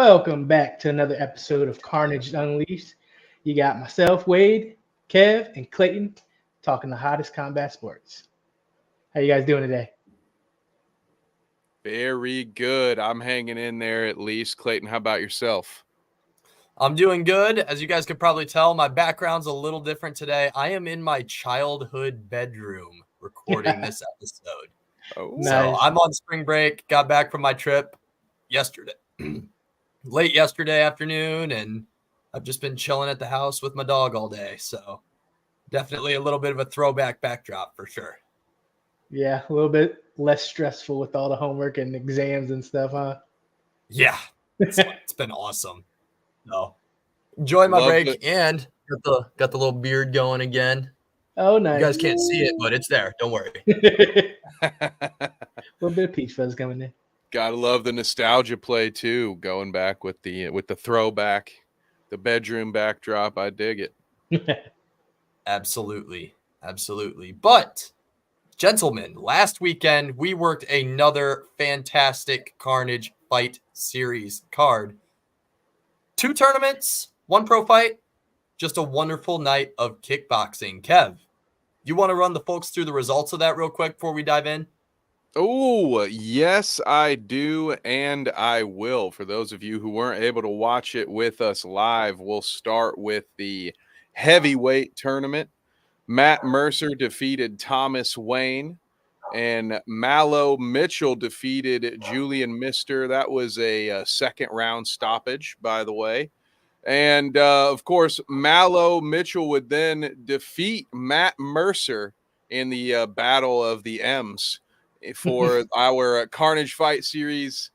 Welcome back to another episode of Carnage Unleashed. You got myself, Wade, Kev, and Clayton talking the hottest combat sports. How you guys doing today? Very good. I'm hanging in there at least. Clayton, how about yourself? I'm doing good. As you guys could probably tell, my background's a little different today. I am in my childhood bedroom recording this episode. Oh, Nice. So I'm on spring break, got back from my trip yesterday, late yesterday afternoon, and I've just been chilling at the house with my dog all day. So definitely a little bit of a throwback backdrop for sure. Yeah, a little bit less stressful with all the homework and exams and stuff, huh? Yeah, it's been awesome. So enjoy my Love break it. and got the little beard going again. Oh, You nice. guys can't see it, but it's there. Don't worry. A little bit of peach fuzz coming in. Gotta love the nostalgia play too. Going back with the throwback, the bedroom backdrop. I dig it. Absolutely. But, gentlemen, last weekend we worked another fantastic Carnage fight series card. 2 tournaments, 1 pro fight, just a wonderful night of kickboxing. Kev, you want to run the folks through the results of that real quick before we dive in? Oh, yes, I do, and I will. For those of you who weren't able to watch it with us live, we'll start with the heavyweight tournament. Matt Mercer defeated Thomas Wayne, and Mallow Mitchell defeated Julian Mister. That was a second round stoppage, by the way. And of course, Mallow Mitchell would then defeat Matt Mercer in the Battle of the M's for our Carnage Fight Series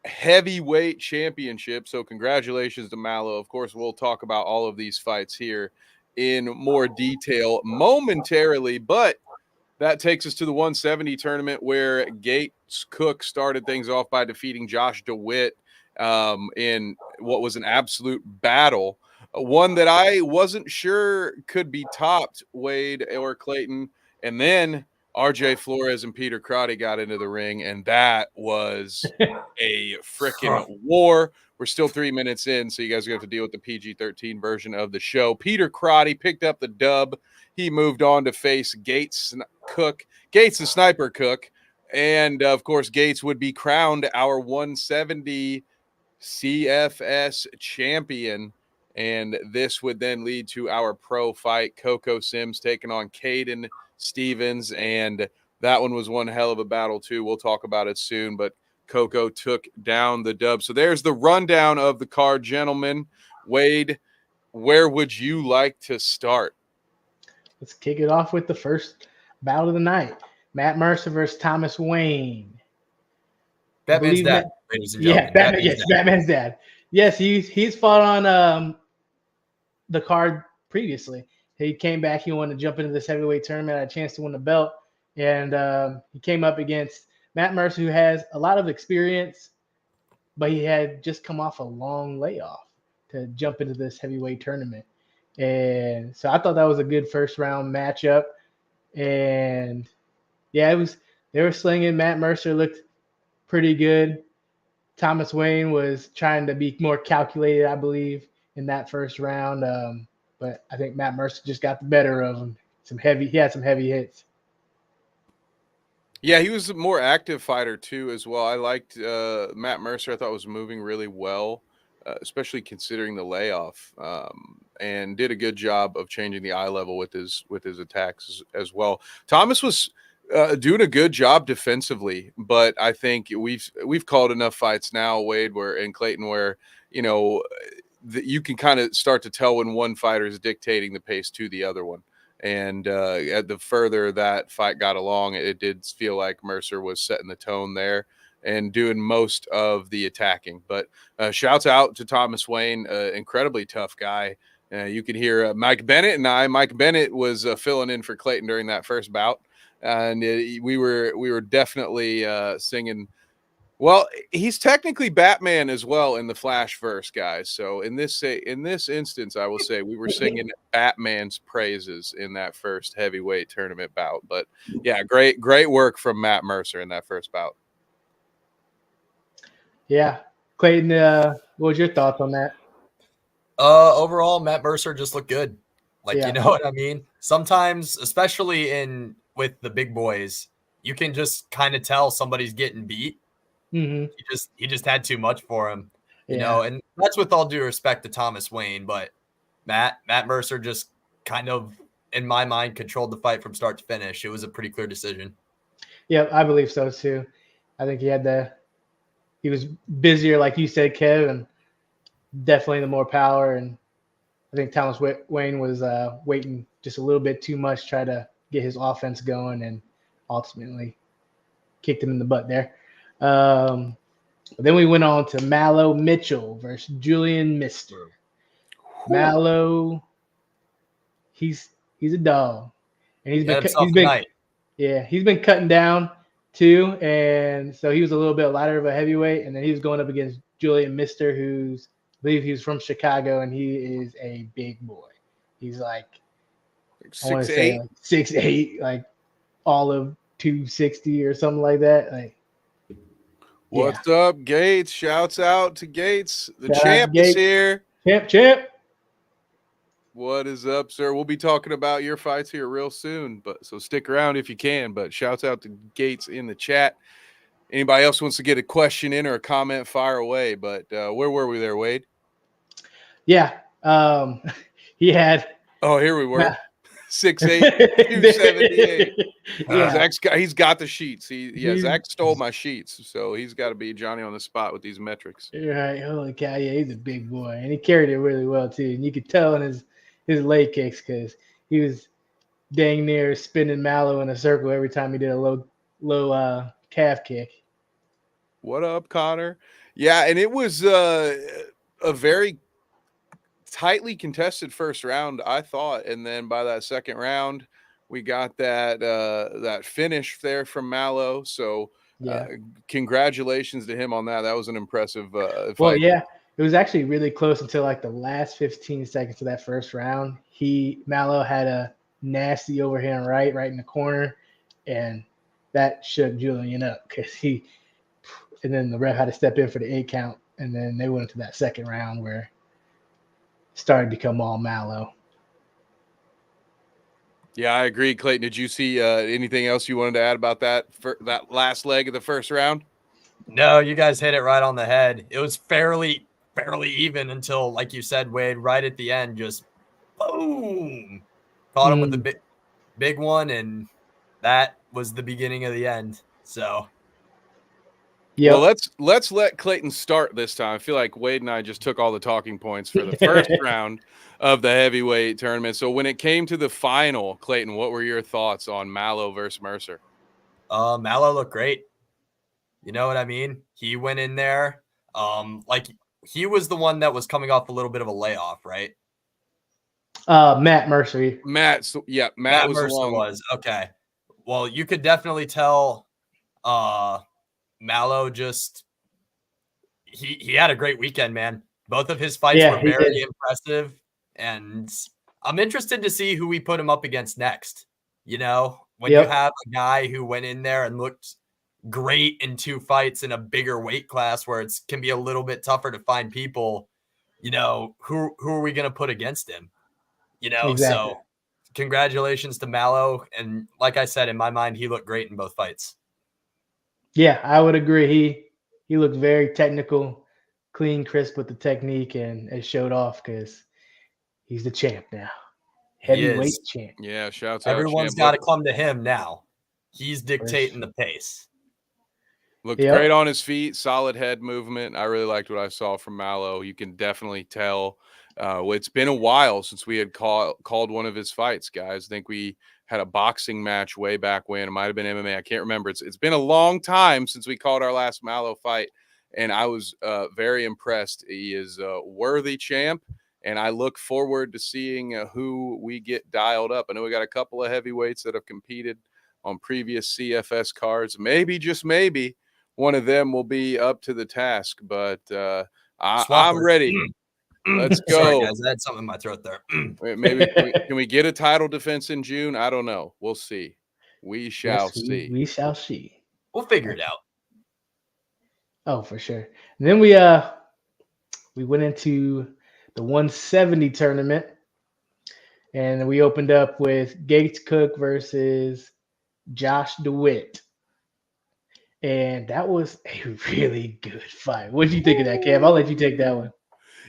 heavyweight championship. So congratulations to Mallow. Of course, we'll talk about all of these fights here in more detail momentarily, but that takes us to the 170 tournament where Gates Cook started things off by defeating Josh DeWitt in what was an absolute battle, one that I wasn't sure could be topped, Wade or Clayton. And then RJ Flores and Peter Crotty got into the ring, and that was a freaking war. We're still 3 minutes in, so you guys are going to have to deal with the PG-13 version of the show. Peter Crotty picked up the dub. He moved on to face Gates the Sniper Cook. And, of course, Gates would be crowned our 170 CFS champion. And this would then lead to our pro fight, Coco Sims taking on Caden Stevens. And that one was one hell of a battle, too. We'll talk about it soon, but Coco took down the dub. So there's the rundown of the card, gentlemen. Wade, where would you like to start? Let's kick it off with the first battle of the night. Matt Mercer versus Thomas Wayne. Batman's dad, ladies and gentlemen. Yeah, Batman's dad. Yes, he's fought on the card previously. He came back. He wanted to jump into this heavyweight tournament, had a chance to win the belt, and he came up against Matt Mercer, who has a lot of experience, but he had just come off a long layoff to jump into this heavyweight tournament. And so I thought that was a good first round matchup. And yeah, they were slinging. Matt Mercer looked pretty good. Thomas Wayne was trying to be more calculated, I believe, in that first round. But I think Matt Mercer just got the better of him. He had some heavy hits. Yeah, he was a more active fighter too, as well. I liked Matt Mercer. I thought was moving really well, especially considering the layoff, and did a good job of changing the eye level with his attacks as well. Thomas was doing a good job defensively, but I think we've called enough fights now, Wade, and Clayton, where you can kind of start to tell when one fighter is dictating the pace to the other one. And the further that fight got along, it did feel like Mercer was setting the tone there and doing most of the attacking. But shouts out to Thomas Wayne, incredibly tough guy. You could hear Mike Bennett and I. Mike Bennett was filling in for Clayton during that first bout, and we were definitely singing. Well, he's technically Batman as well in the Flash verse, guys. So in this instance, I will say we were singing Batman's praises in that first heavyweight tournament bout. But yeah, great work from Matt Mercer in that first bout. Yeah, Clayton, what was your thoughts on that? Overall, Matt Mercer just looked good. Like, Yeah. you know what I mean? Sometimes, especially with the big boys, you can just kind of tell somebody's getting beat. Mm-hmm. He just had too much for him, you Yeah. know, and that's with all due respect to Thomas Wayne, but Matt Mercer just kind of, in my mind, controlled the fight from start to finish. It was a pretty clear decision. Yeah, I believe so too. I think he was busier, like you said, Kev, and definitely the more power. And I think Thomas Wayne was waiting just a little bit too much, try to get his offense going, and ultimately kicked him in the butt there. Then we went on to Mallow Mitchell versus Julian Mister. Mallow, he's a dog, and He had himself a night. he's been cutting down too, and so he was a little bit lighter of a heavyweight, and then he was going up against Julian Mister, I believe he was from Chicago, and he is a big boy. He's like I want to say like 6'8", like all of 260 or something like that. Like, What's up, Gates? Shouts out to Gates. The Shout champ is here. Champ. What is up, sir? We'll be talking about your fights here real soon, but so stick around if you can. But shouts out to Gates in the chat. Anybody else wants to get a question in or a comment, fire away. But where were we there, Wade? Yeah. He had. Oh, here we were. 6'8", 278. Yeah. He's got the sheets. Zach stole my sheets, so he's got to be Johnny on the spot with these metrics. Right. Holy cow. Yeah, he's a big boy, and he carried it really well too. And you could tell in his leg kicks because he was dang near spinning Mallow in a circle every time he did a low calf kick. What up, Connor? Yeah, and it was a very tightly contested first round, I thought, and then by that second round, we got that finish there from Mallow. So, congratulations to him on that. That was an impressive fight. Well, yeah, it was actually really close until like the last 15 seconds of that first round. Mallow had a nasty overhand right in the corner, and that shook Julian up because and then the ref had to step in for the 8 count, and then they went into that second round where started to become all Mallow. Yeah, I agree. Clayton, did you see anything else you wanted to add about that last leg of the first round? No, you guys hit it right on the head. It was fairly even until, like you said, Wade, right at the end, just boom, caught him with the big one, and that was the beginning of the end. So. Yep. Well, let's let Clayton start this time. I feel like Wade and I just took all the talking points for the first round of the heavyweight tournament. So when it came to the final, Clayton, what were your thoughts on Mallow versus Mercer? Mallow looked great. You know what I mean? He went in there. Like he was the one that was coming off a little bit of a layoff, right? Matt Mercer. Matt Mercer was. Okay. Well, you could definitely tell Mallow just he had a great weekend, man. Both of his fights were very impressive, and I'm interested to see who we put him up against next. You know, when you have a guy who went in there and looked great in 2 fights in a bigger weight class where it can be a little bit tougher to find people, you know, who are we going to put against him? You know, exactly. So congratulations to Mallow. And like I said, in my mind, he looked great in both fights. Yeah, I would agree. He looked very technical, clean, crisp with the technique, and it showed off because he's the champ now. Heavyweight champ. Yeah, shouts out. Everyone's got to come to him now. He's dictating the pace. Looked great on his feet, solid head movement. I really liked what I saw from Mallow. You can definitely tell. It's been a while since we had called one of his fights, guys. I think we had a boxing match way back when. It might have been MMA. I can't remember. It's been a long time since we called our last Mallow fight, and I was very impressed. He is a worthy champ, and I look forward to seeing who we get dialed up. I know we got a couple of heavyweights that have competed on previous CFS cards. Maybe, just maybe, one of them will be up to the task, but I'm ready. Let's go. Sorry, guys. I had something in my throat there. Maybe can we get a title defense in June? I don't know. We'll see. We shall see. We shall see. We'll figure it out. Oh, for sure. And then we went into the 170 tournament, and we opened up with Gates Cook versus Josh DeWitt. And that was a really good fight. What did you think of that, Kev? I'll let you take that one.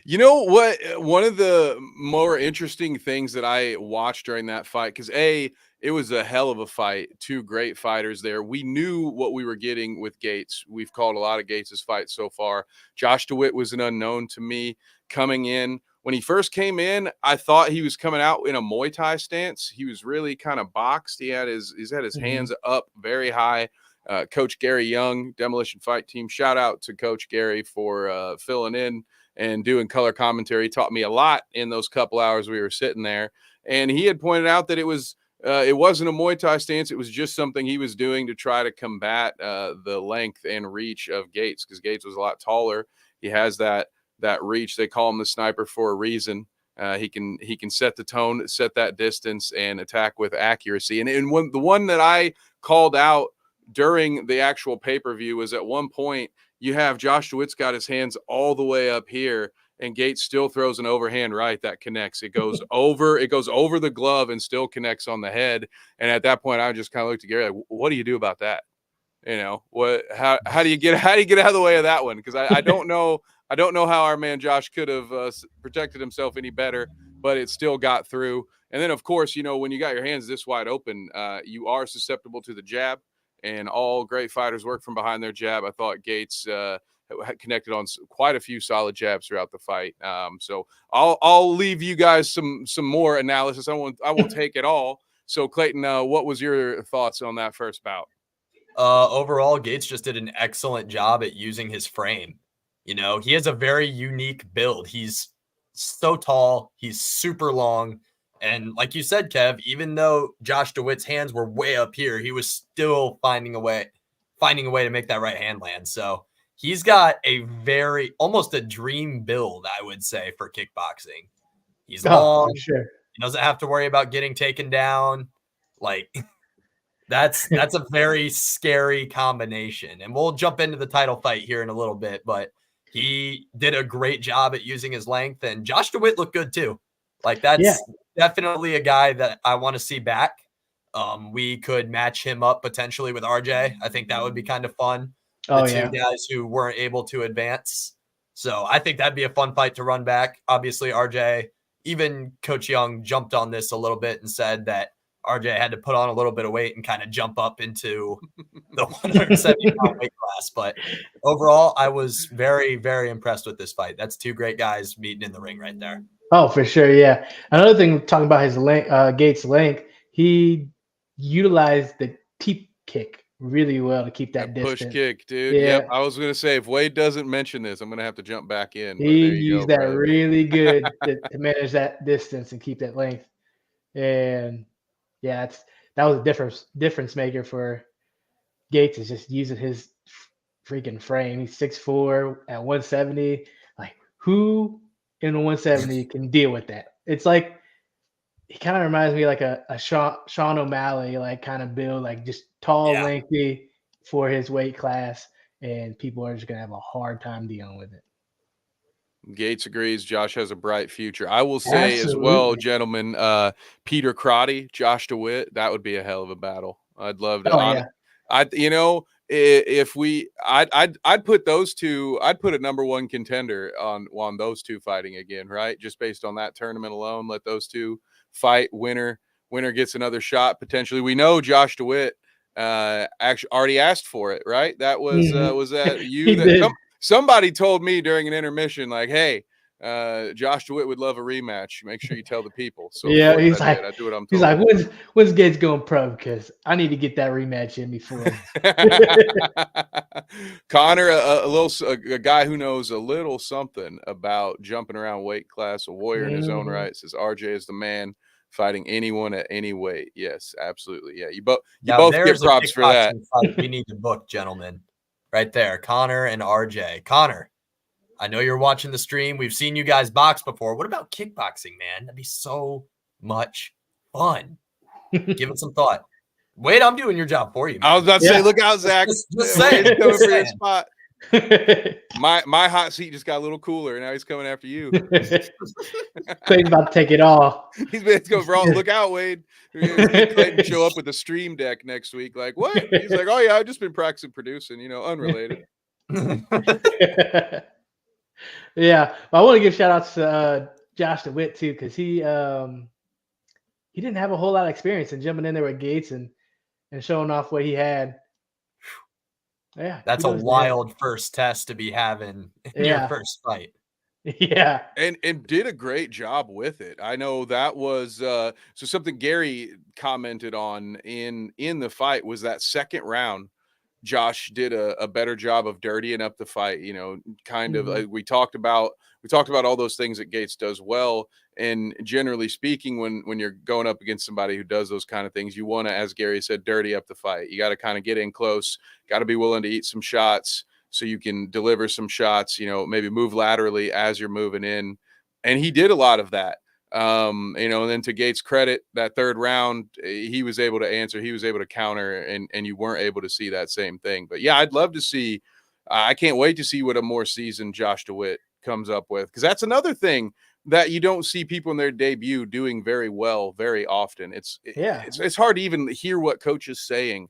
You know what? One of the more interesting things that I watched during that fight, because it was a hell of a fight. Two great fighters there. We knew what we were getting with Gates. We've called a lot of Gates' fights so far. Josh DeWitt was an unknown to me coming in. When he first came in, I thought he was coming out in a Muay Thai stance. He was really kind of boxed. He's had his hands up very high. Coach Gary Young, Demolition Fight Team. Shout out to Coach Gary for filling in and doing color commentary. He taught me a lot in those couple hours we were sitting there. And he had pointed out that it wasn't a Muay Thai stance. It was just something he was doing to try to combat the length and reach of Gates, because Gates was a lot taller. He has that reach. They call him the sniper for a reason. He can set the tone, set that distance, and attack with accuracy. And the one that I called out during the actual pay-per-view was at one point you have Josh DeWitt's got his hands all the way up here, and Gates still throws an overhand right that connects. It goes over the glove and still connects on the head. And at that point, I just kind of looked at Gary like, what do you do about that? You know, how do you get out of the way of that one? Because I don't know how our man Josh could have protected himself any better, but it still got through. And then, of course, you know, when you got your hands this wide open, you are susceptible to the jab. And all great fighters work from behind their jab. I thought Gates connected on quite a few solid jabs throughout the fight. So I'll leave you guys some more analysis. I won't take it all. So Clayton, what was your thoughts on that first bout? Overall, Gates just did an excellent job at using his frame. You know, he has a very unique build. He's so tall. He's super long. And like you said, Kev, even though Josh DeWitt's hands were way up here, he was still finding a way to make that right hand land. So he's got almost a dream build, I would say, for kickboxing. He's long. Sure. He doesn't have to worry about getting taken down. Like, that's a very scary combination. And we'll jump into the title fight here in a little bit, but he did a great job at using his length, and Josh DeWitt looked good too. Like, that's definitely a guy that I want to see back. We could match him up potentially with RJ. I think that would be kind of fun. Two guys who weren't able to advance. So I think that'd be a fun fight to run back. Obviously, RJ, even Coach Young jumped on this a little bit and said that RJ had to put on a little bit of weight and kind of jump up into the 170-pound weight class. But overall, I was very, very impressed with this fight. That's two great guys meeting in the ring right there. Oh, for sure, yeah. Another thing, talking about his length, Gates' length, he utilized the teep kick really well to keep that distance. Push kick, dude. Yeah. Yep. I was going to say, if Wade doesn't mention this, I'm going to have to jump back in. He used that really good to manage that distance and keep that length. And yeah, that was a difference maker for Gates, is just using his freaking frame. He's 6'4" at 170. Like, who in the 170 can deal with that? It's like, he kind of reminds me like a Sean O'Malley, like, kind of build, like, just tall, lengthy for his weight class, and people are just gonna have a hard time dealing with it. Gates agrees. Josh has a bright future. I will say as well, gentlemen, Peter Crotty, Josh DeWitt, that would be a hell of a battle. I'd love to. I'd put those two. I'd put a number one contender on those two fighting again, right? Just based on that tournament alone, let those two fight. Winner gets another shot potentially. We know Josh DeWitt actually already asked for it, right? That was that you that somebody told me during an intermission, like, hey, Josh DeWitt would love a rematch. Make sure you tell the people. So yeah, he's like, I do what I'm told. He's like, when's Gates going pro? Because I need to get that rematch in before. Connor, a guy who knows a little something about jumping around weight class, a warrior in his own right, says RJ is the man, fighting anyone at any weight. Yes, absolutely. Yeah, you both get props for that. We need to book, gentlemen. Right there, Connor and RJ. Connor, I know you're watching the stream. We've seen you guys box before. What about kickboxing, man? That'd be so much fun. Give it some thought. Wait, I'm doing your job for you, man. I was about to say, look out, Zach. Just saying. Coming for your spot. My hot seat just got a little cooler. Now he's coming after you. Clayton's about to take it all. He's been going for all. Look out, Wade. Clayton show up with a stream deck next week. Like, what? He's like, oh yeah, I've just been practicing producing. Unrelated. Yeah, I want to give shout outs to Josh DeWitt too, because he didn't have a whole lot of experience in jumping in there with Gates and showing off what he had. Yeah, that's a wild first test to be having in your first fight. Yeah, and did a great job with it. I know that was so something Gary commented on in the fight was that second round. Josh did a better job of dirtying up the fight, kind of we talked about all those things that Gates does well. And generally speaking, when you're going up against somebody who does those kind of things, you want to, as Gary said, dirty up the fight. You got to kind of get in close, got to be willing to eat some shots so you can deliver some shots, maybe move laterally as you're moving in. And he did a lot of that. And then to Gates' credit, that third round, he was able to answer, he was able to counter, and you weren't able to see that same thing. But yeah, I'd love to see, I can't wait to see what a more seasoned Josh DeWitt comes up with, because that's another thing that you don't see people in their debut doing very well very often. It's hard to even hear what coach is saying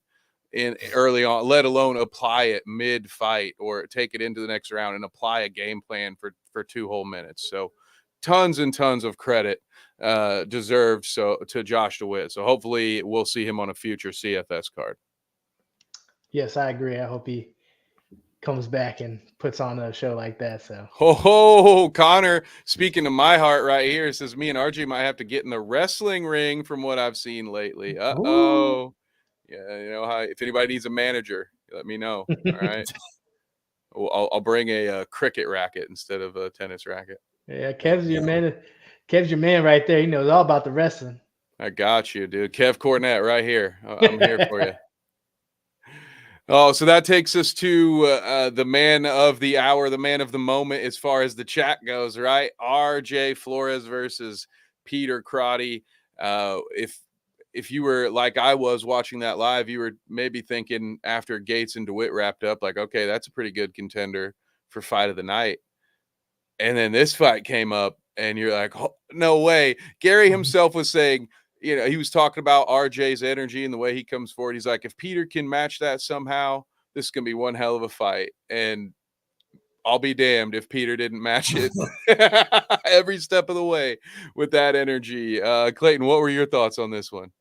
in early on, let alone apply it mid fight or take it into the next round and apply a game plan for 2 whole minutes. So tons and tons of credit deserved to Josh DeWitt. So hopefully we'll see him on a future CFS card. Yes, I agree. I hope he comes back and puts on a show like that. So Connor, speaking to my heart right here, says me and RJ might have to get in the wrestling ring from what I've seen lately. Uh-oh. Yeah, how if anybody needs a manager, let me know. All right. I'll bring a cricket racket instead of a tennis racket. Yeah, Kev's your man. Kev's your man right there. He knows all about the wrestling. I got you, dude. Kev Cornett right here. I'm here for you. Oh, so that takes us to the man of the hour, the man of the moment as far as the chat goes, right? RJ Flores versus Peter Crotty. If you were like I was watching that live, you were maybe thinking after Gates and DeWitt wrapped up, like, okay, that's a pretty good contender for fight of the night. And then this fight came up, and you're like, oh, no way. Gary himself was saying, he was talking about RJ's energy and the way he comes forward. He's like, if Peter can match that somehow, this is going to be one hell of a fight. And I'll be damned if Peter didn't match it every step of the way with that energy. Clayton, what were your thoughts on this one?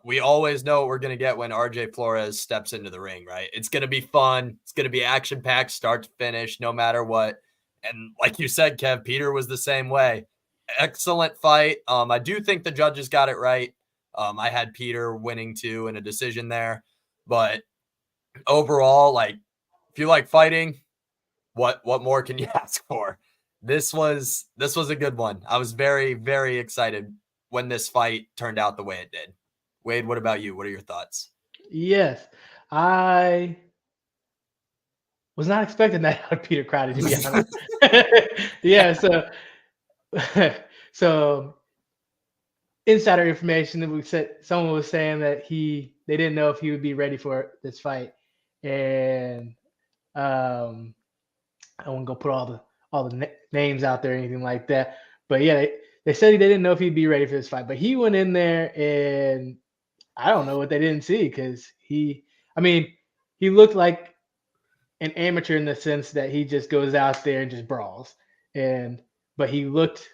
We always know what we're going to get when RJ Flores steps into the ring, right? It's going to be fun. It's going to be action-packed start to finish, no matter what. And like you said, Kev, Peter was the same way. Excellent fight. I do think the judges got it right. I had Peter winning too in a decision there. But overall, like, if you like fighting, what more can you ask for? This was a good one. I was very, very excited when this fight turned out the way it did. Wade, what about you? What are your thoughts? Yes, I was not expecting that out of Peter Crowdy, to be honest. Yeah, so insider information that we said, someone was saying that they didn't know if he would be ready for this fight, and I won't go put all the names out there or anything like that, but yeah, they said they didn't know if he'd be ready for this fight, but he went in there and I don't know what they didn't see, because he looked like an amateur in the sense that he just goes out there and just brawls, but he looked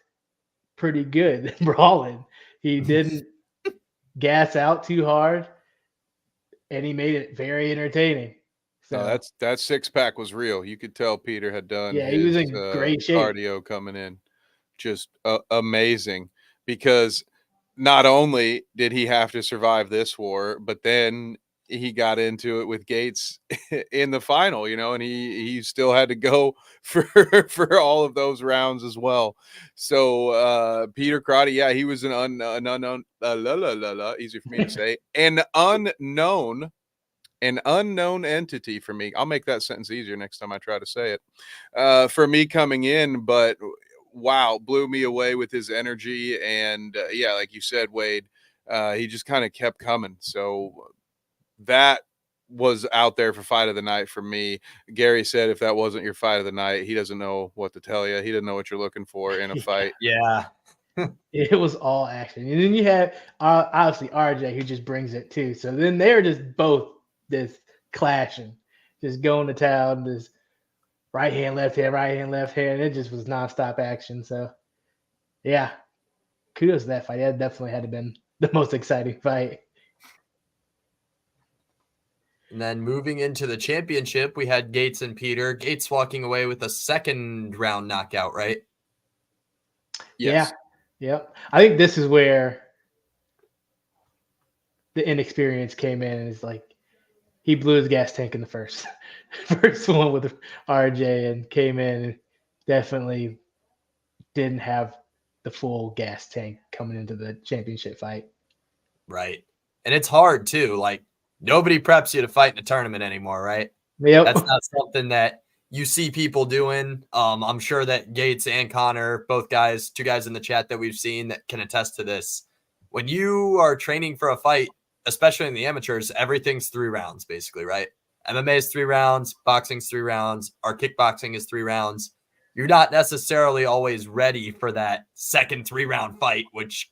pretty good brawling. He didn't gas out too hard, and he made it very entertaining. So that 6-pack was real. You could tell Peter had done he was in great shape. Cardio coming in, just amazing, because not only did he have to survive this war, but then he got into it with Gates in the final, and he still had to go for all of those rounds as well. So Peter Crotty, yeah, he was an unknown, easy for me to say, an unknown entity for me. I'll make that sentence easier next time I try to say it. For me coming in, but wow, blew me away with his energy. And like you said, Wade, he just kind of kept coming. So that was out there for fight of the night for me. Gary said if that wasn't your fight of the night, he doesn't know what to tell you. He doesn't know what you're looking for in a fight. Yeah. It was all action. And then you had obviously RJ who just brings it too. So then they were just both just clashing, just going to town, just right hand, left hand, right hand, left hand. It just was nonstop action. So yeah, kudos to that fight. That definitely had to been the most exciting fight. And then moving into the championship, we had Gates and Peter. Gates walking away with a second round knockout, right? Yes. Yeah. Yep. I think this is where the inexperience came in. And it's like he blew his gas tank in the first one with RJ and came in and definitely didn't have the full gas tank coming into the championship fight. Right. And it's hard too. Like nobody preps you to fight in a tournament anymore, right? Yep. That's not something that you see people doing. I'm sure that Gates and Connor, both guys, two guys in the chat that we've seen that can attest to this. When you are training for a fight, especially in the amateurs, everything's 3 rounds basically, right? MMA is 3 rounds, boxing's 3 rounds, our kickboxing is 3 rounds. You're not necessarily always ready for that second 3-round fight, which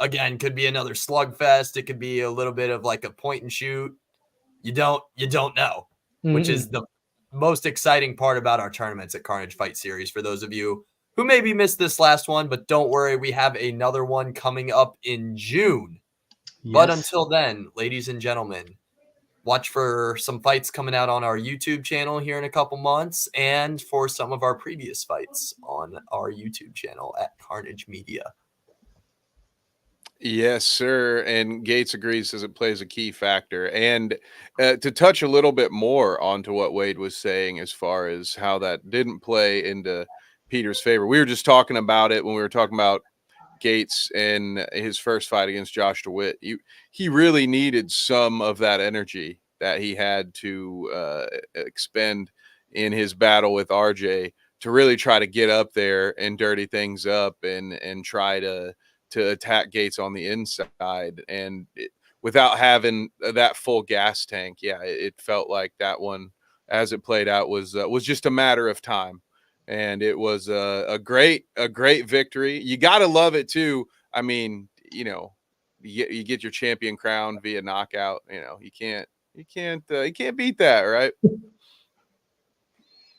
again could be another slugfest. It could be a little bit of like a point and shoot. You don't know, which is the most exciting part about our tournaments at Carnage Fight Series. For those of you who maybe missed this last one, but don't worry, we have another one coming up in June. Yes. But until then, ladies and gentlemen, watch for some fights coming out on our YouTube channel here in a couple months and for some of our previous fights on our YouTube channel at Carnage Media. Yes, sir. And Gates agrees, says it plays a key factor. And to touch a little bit more onto what Wade was saying as far as how that didn't play into Peter's favor. We were just talking about it when we were talking about Gates and his first fight against Josh DeWitt. He really needed some of that energy that he had to expend in his battle with RJ to really try to get up there and dirty things up and try to attack Gates on the inside. And without having that full gas tank, it felt like that one, as it played out, was just a matter of time. And it was a great victory. You got to love it too. I mean, you get your champion crown via knockout. You can't beat that, right?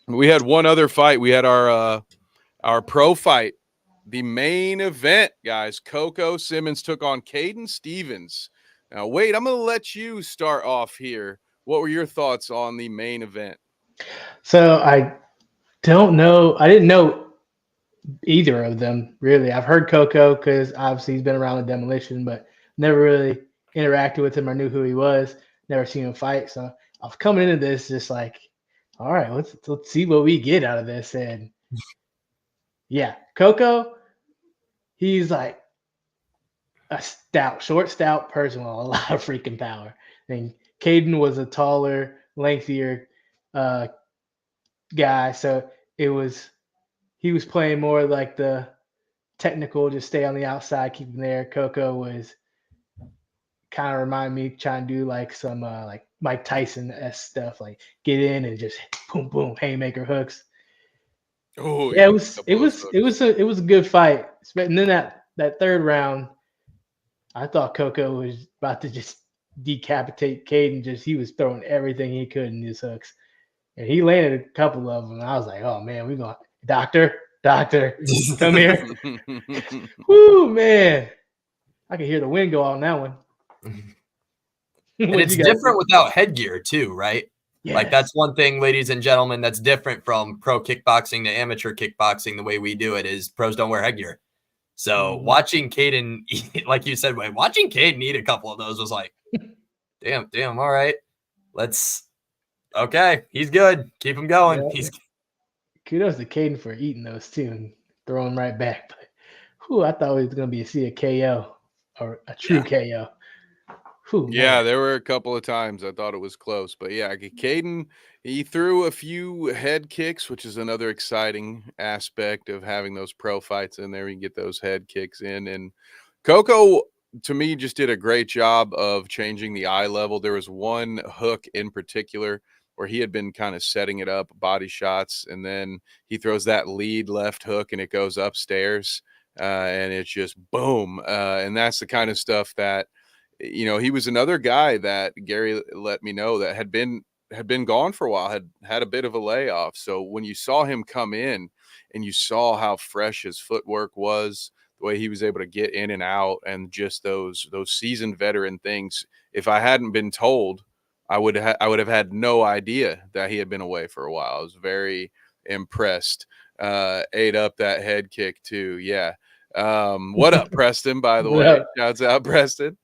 We had one other fight. We had our pro fight. The main event, guys. Coco Simmons took on Caden Stevens. Now, Wade, I'm going to let you start off here. What were your thoughts on the main event? So I don't know. I didn't know either of them, really. I've heard Coco because obviously he's been around with Demolition, but never really interacted with him or knew who he was. Never seen him fight. So I was coming into this just like, all right, let's see what we get out of this. And yeah, Coco, he's like a short, stout person with a lot of freaking power. And Caden was a taller, lengthier guy. So he was playing more like the technical, just stay on the outside, keep him there. Coco was kind of remind me trying to do like some like Mike Tyson-esque stuff, like get in and just boom, boom, haymaker hooks. Oh yeah, it was a good fight. And then that third round, I thought Coco was about to just decapitate Caden. He was throwing everything he could in his hooks, and he landed a couple of them. And I was like, oh man, we going doctor, come here. Woo, man, I can hear the wind go on that one. And it's different without headgear too, right? Yes. Like that's one thing, ladies and gentlemen, that's different from pro kickboxing to amateur kickboxing. The way we do it is pros don't wear headgear. So watching Caden, like you said, Wade, watching Caden eat a couple of those was like, damn, all right. Okay, he's good. Keep him going. Yeah. Kudos to Caden for eating those too and throwing right back. But I thought it was going to be a KO or a true KO. Yeah, there were a couple of times I thought it was close, but yeah, Caden, he threw a few head kicks, which is another exciting aspect of having those pro fights in there. You get those head kicks in, and Coco, to me, just did a great job of changing the eye level. There was one hook in particular where he had been kind of setting it up, body shots, and then he throws that lead left hook and it goes upstairs, and it's just boom. And that's the kind of stuff that, he was another guy that Gary let me know that had been gone for a while, had a bit of a layoff. So when you saw him come in and you saw how fresh his footwork was, the way he was able to get in and out, and just those seasoned veteran things. If I hadn't been told, I would have had no idea that he had been away for a while. I was very impressed. Ate up that head kick too. Yeah. What up, Preston? By the way, shouts out, Preston.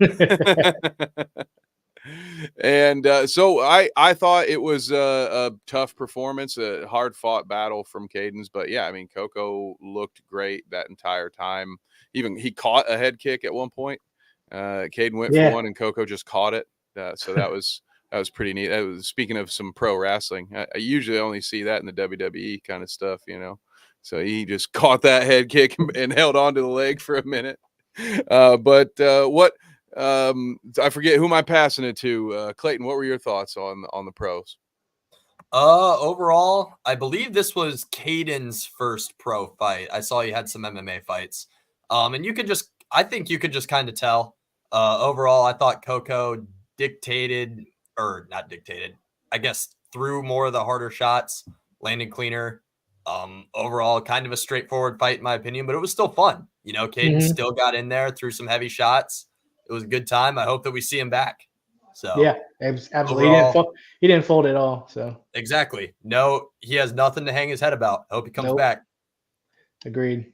And so I thought it was a tough performance, a hard fought battle from Caden's, but yeah, I mean, Coco looked great that entire time. Even he caught a head kick at one point. Caden went for one and Coco just caught it. So that was pretty neat. That was, speaking of some pro wrestling, I usually only see that in the WWE kind of stuff, So he just caught that head kick and held on to the leg for a minute. But what? I forget who am I passing it to. Clayton, what were your thoughts on the pros? Overall, I believe this was Caden's first pro fight. I saw he had some MMA fights. And I think you could just kind of tell. Overall, I thought Coco I guess threw more of the harder shots, landed cleaner. Overall, kind of a straightforward fight in my opinion, but it was still fun. Caden still got in there, threw some heavy shots. It was a good time. I hope that we see him back. So yeah, absolutely. Overall, he didn't fold at all. So exactly. No, he has nothing to hang his head about. I hope he comes back. Agreed.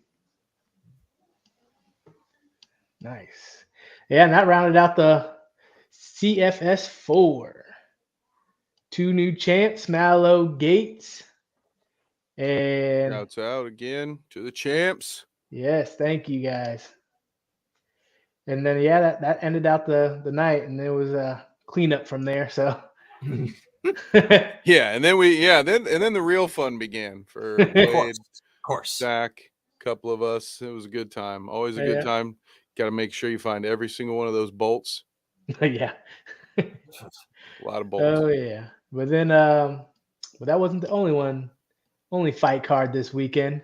Nice. Yeah, and that rounded out the CFS 4. 2 new champs, Mallow Gates. And shouts out again to the champs. Yes, thank you guys. And then that ended out the night, and there was a cleanup from there. So yeah, and then then the real fun began for Wade, of course, Zach, a couple of us. It was a good time. Always a good time. Got to make sure you find every single one of those bolts. Yeah, a lot of bolts. Oh yeah, but then but that wasn't the only fight card this weekend.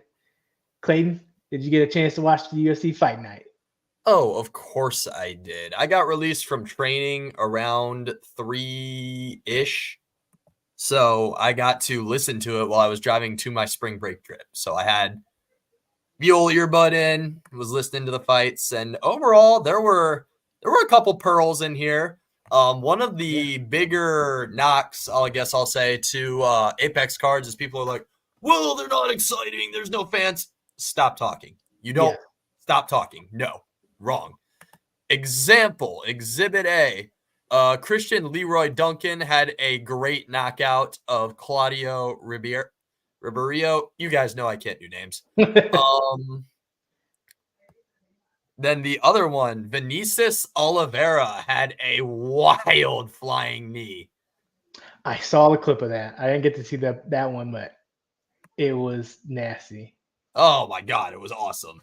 Clayton, did you get a chance to watch the UFC fight night? Oh, of course I did. I got released from training around 3-ish. So I got to listen to it while I was driving to my spring break trip. So I had the old earbud in, was listening to the fights, and overall there were a couple pearls in here. One of the bigger knocks, I'll say, to Apex cards is people are like, well, they're not exciting. There's no fans. Stop talking. You don't stop talking. No. Wrong. Example, Exhibit A. Christian Leroy Duncan had a great knockout of Claudio Ribeiro. You guys know I can't do names. Then the other one, Vinicius Oliveira, had a wild flying knee. I saw the clip of that. I didn't get to see that one, but it was nasty. Oh my God, it was awesome.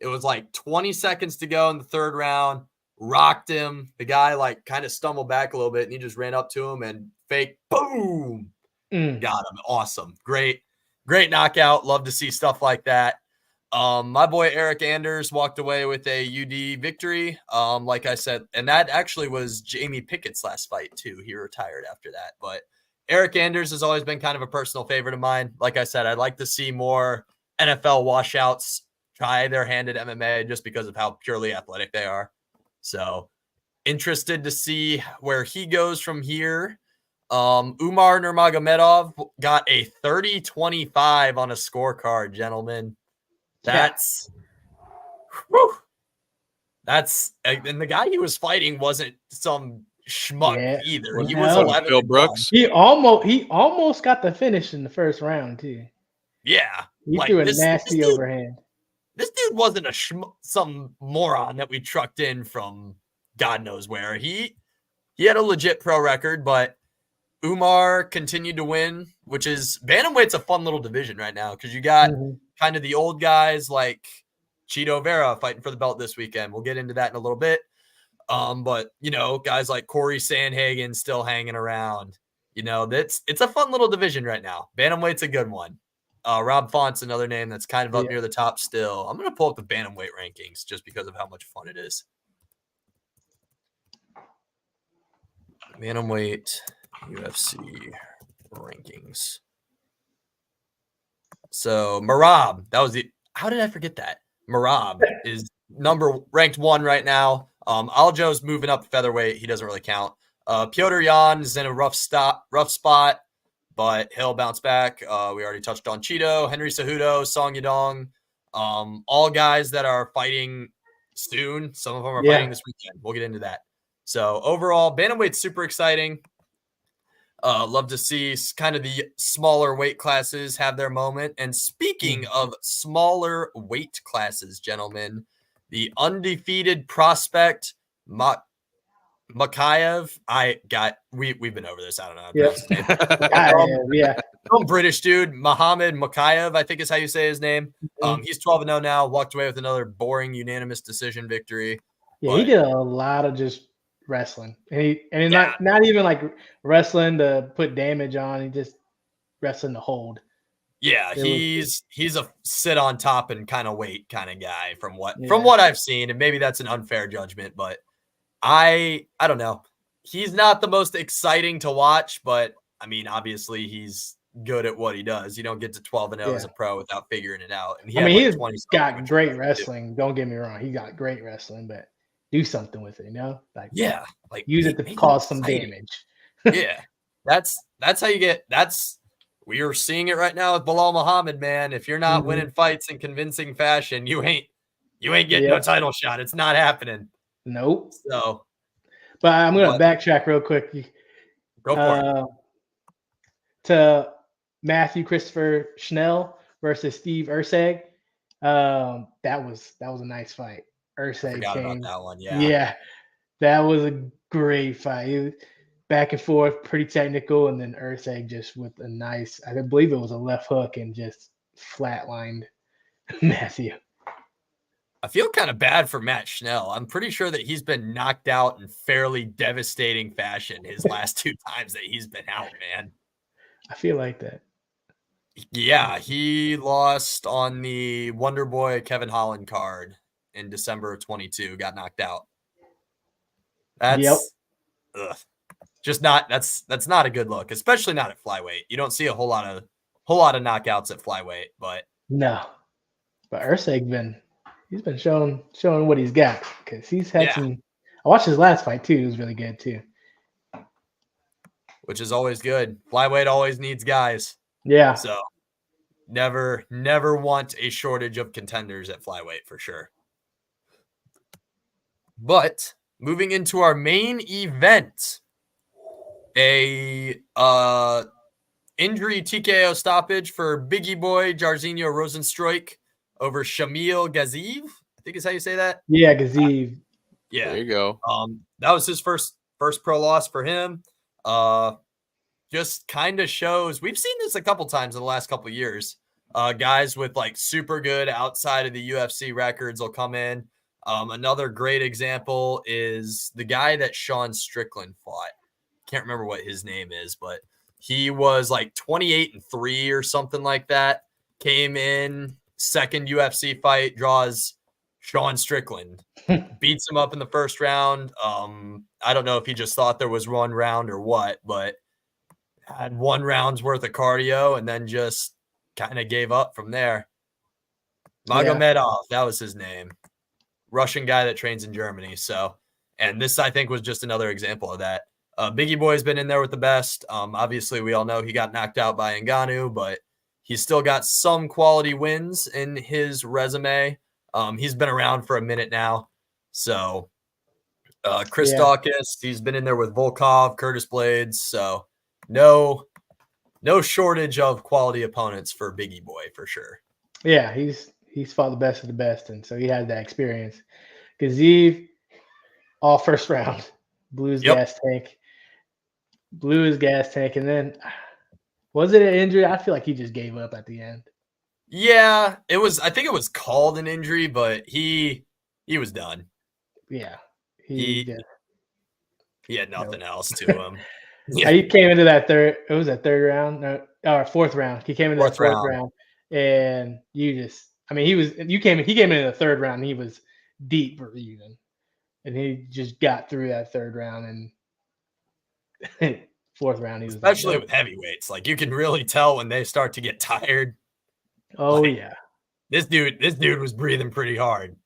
It was like 20 seconds to go in the third round, rocked him. The guy kind of stumbled back a little bit and he just ran up to him and fake boom, got him. Awesome. Great knockout. Love to see stuff like that. My boy Eric Anders walked away with a UD victory. Like I said, and that actually was Jamie Pickett's last fight too. He retired after that, but Eric Anders has always been kind of a personal favorite of mine. Like I said, I'd like to see more NFL washouts try their hand at MMA just because of how purely athletic they are. So interested to see where he goes from here. Umar Nurmagomedov got a 30-25 on a scorecard, gentlemen. That's and the guy he was fighting wasn't some schmuck either. He was 11. Phil Brooks. He almost got the finish in the first round too. Yeah, he threw a nasty overhand. This dude wasn't some moron that we trucked in from God knows where. He had a legit pro record, but Umar continued to win, which is bantamweight's a fun little division right now because you got kind of the old guys like Cheeto Vera fighting for the belt this weekend. We'll get into that in a little bit. But guys like Corey Sandhagen still hanging around. It's a fun little division right now. Bantamweight's a good one. Rob Font's another name that's kind of up near the top still. I'm gonna pull up the bantamweight rankings just because of how much fun it is. Bantamweight UFC rankings. So Marab, how did I forget that? Marab is ranked 1 right now. Aljo's moving up featherweight. He doesn't really count. Piotr Jan is in a rough spot, but he'll bounce back. We already touched on Cheeto, Henry Cejudo, Song Yadong, all guys that are fighting soon. Some of them are fighting this weekend. We'll get into that. So overall, bantamweight's super exciting. Love to see kind of the smaller weight classes have their moment. And speaking of smaller weight classes, gentlemen, the undefeated prospect Makayev. We've been over this. I don't know. Some British dude, Mohammed Makayev, I think is how you say his name. He's 12-0 now. Walked away with another boring unanimous decision victory. Yeah, he did a lot of just wrestling, and not even like wrestling to put damage on. He just wrestling to hold. Yeah, he's a sit on top and kind of wait kind of guy from what I've seen, and maybe that's an unfair judgment, but I don't know. He's not the most exciting to watch, but I mean, obviously he's good at what he does. You don't get to 12-0 as a pro without figuring it out. And he's got great wrestling. Don't get me wrong. He got great wrestling, but do something with it, Like use it to cause some damage. Yeah. That's how you get we are seeing it right now with Bilal Muhammad, man. If you're not winning fights in convincing fashion, you ain't getting no title shot. It's not happening. Nope. So, but I'm going to backtrack real quick. Go for it. To Matthew Christopher Schnell versus Steve Urseg. That was a nice fight. Urseg came. About that one. Yeah. That was a great fight. It was back and forth, pretty technical, and then Urseg just with a nice, I believe it was a left hook and just flatlined Matthew. I feel kind of bad for Matt Schnell. I'm pretty sure that he's been knocked out in fairly devastating fashion his last 2 times that he's been out, man. I feel like that. Yeah, he lost on the Wonder Boy Kevin Holland card in December of 22, got knocked out. That's just not that's not a good look, especially not at flyweight. You don't see a whole lot of knockouts at flyweight, but no. But Urseg he's been showing what he's got, because he's had some. I watched his last fight too. It was really good too. Which is always good. Flyweight always needs guys. Yeah. So never want a shortage of contenders at flyweight for sure. But moving into our main event, a injury TKO stoppage for Biggie Boy Jairzinho Rozenstruik over Shamil Gaziev, I think is how you say that. Yeah, Gaziev. Yeah, there you go. That was his first pro loss for him. Just kind of shows, we've seen this a couple times in the last couple of years. Guys with like super good outside of the UFC records will come in. Another great example is the guy that Sean Strickland fought. Can't remember what his name is, but he was like 28-3 or something like that. Came in, second UFC fight, draws Sean Strickland, beats him up in the first round. I don't know if he just thought there was one round or what, but had 1 round's worth of cardio and then just kind of gave up from there. Magomedov, that was his name. Russian guy that trains in Germany. So, and this I think was just another example of that. Biggie Boy's been in there with the best. Obviously, we all know he got knocked out by Ngannou, but he's still got some quality wins in his resume. He's been around for a minute now. So, Chris Dawkins, he's been in there with Volkov, Curtis Blades. So, no shortage of quality opponents for Biggie Boy for sure. Yeah, he's fought the best of the best, and so he had that experience. Gaziev, all first round, blew his gas tank, and then was it an injury? I feel like he just gave up at the end. Yeah, it was. I think it was called an injury, but he was done. Yeah, He had nothing else to him. Yeah, He came into that third. It was that third round, no, or fourth round. He came into that fourth round, and you just. I mean, he was. You came. He came into the third round. And he was deep even, and he just got through that third round, and fourth round he was especially like, with heavyweights. Like you can really tell when they start to get tired. oh Like, yeah. this dude was breathing pretty hard.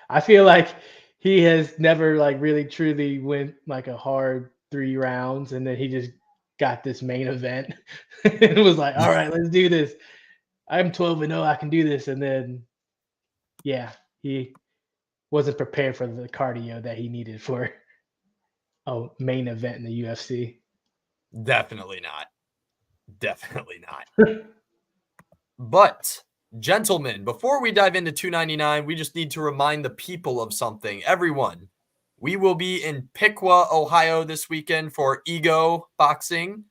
I feel like he has never like really truly went like a hard 3 rounds, and then he just got this main event. It was like, all right, let's do this. I'm 12-0. I can do this, and then yeah, he wasn't prepared for the cardio that he needed for a main event in the UFC. Definitely not. Definitely not. But, gentlemen, before we dive into 299, we just need to remind the people of something. Everyone, we will be in Piqua, Ohio this weekend for Ego Boxing.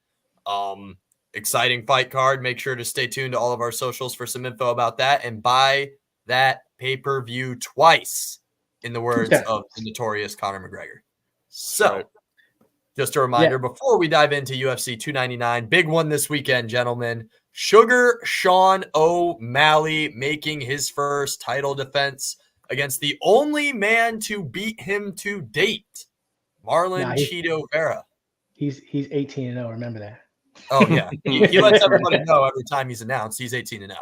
Exciting fight card. Make sure to stay tuned to all of our socials for some info about that and buy that pay-per-view twice, in the words of the notorious Conor McGregor. So, right. Just a reminder, before we dive into UFC 299, big one this weekend, gentlemen. Sugar Sean O'Malley making his first title defense against the only man to beat him to date, Marlon Cheeto Vera. He's 18-0. Remember that. Oh, yeah. He lets everybody know every time he's announced he's 18-0.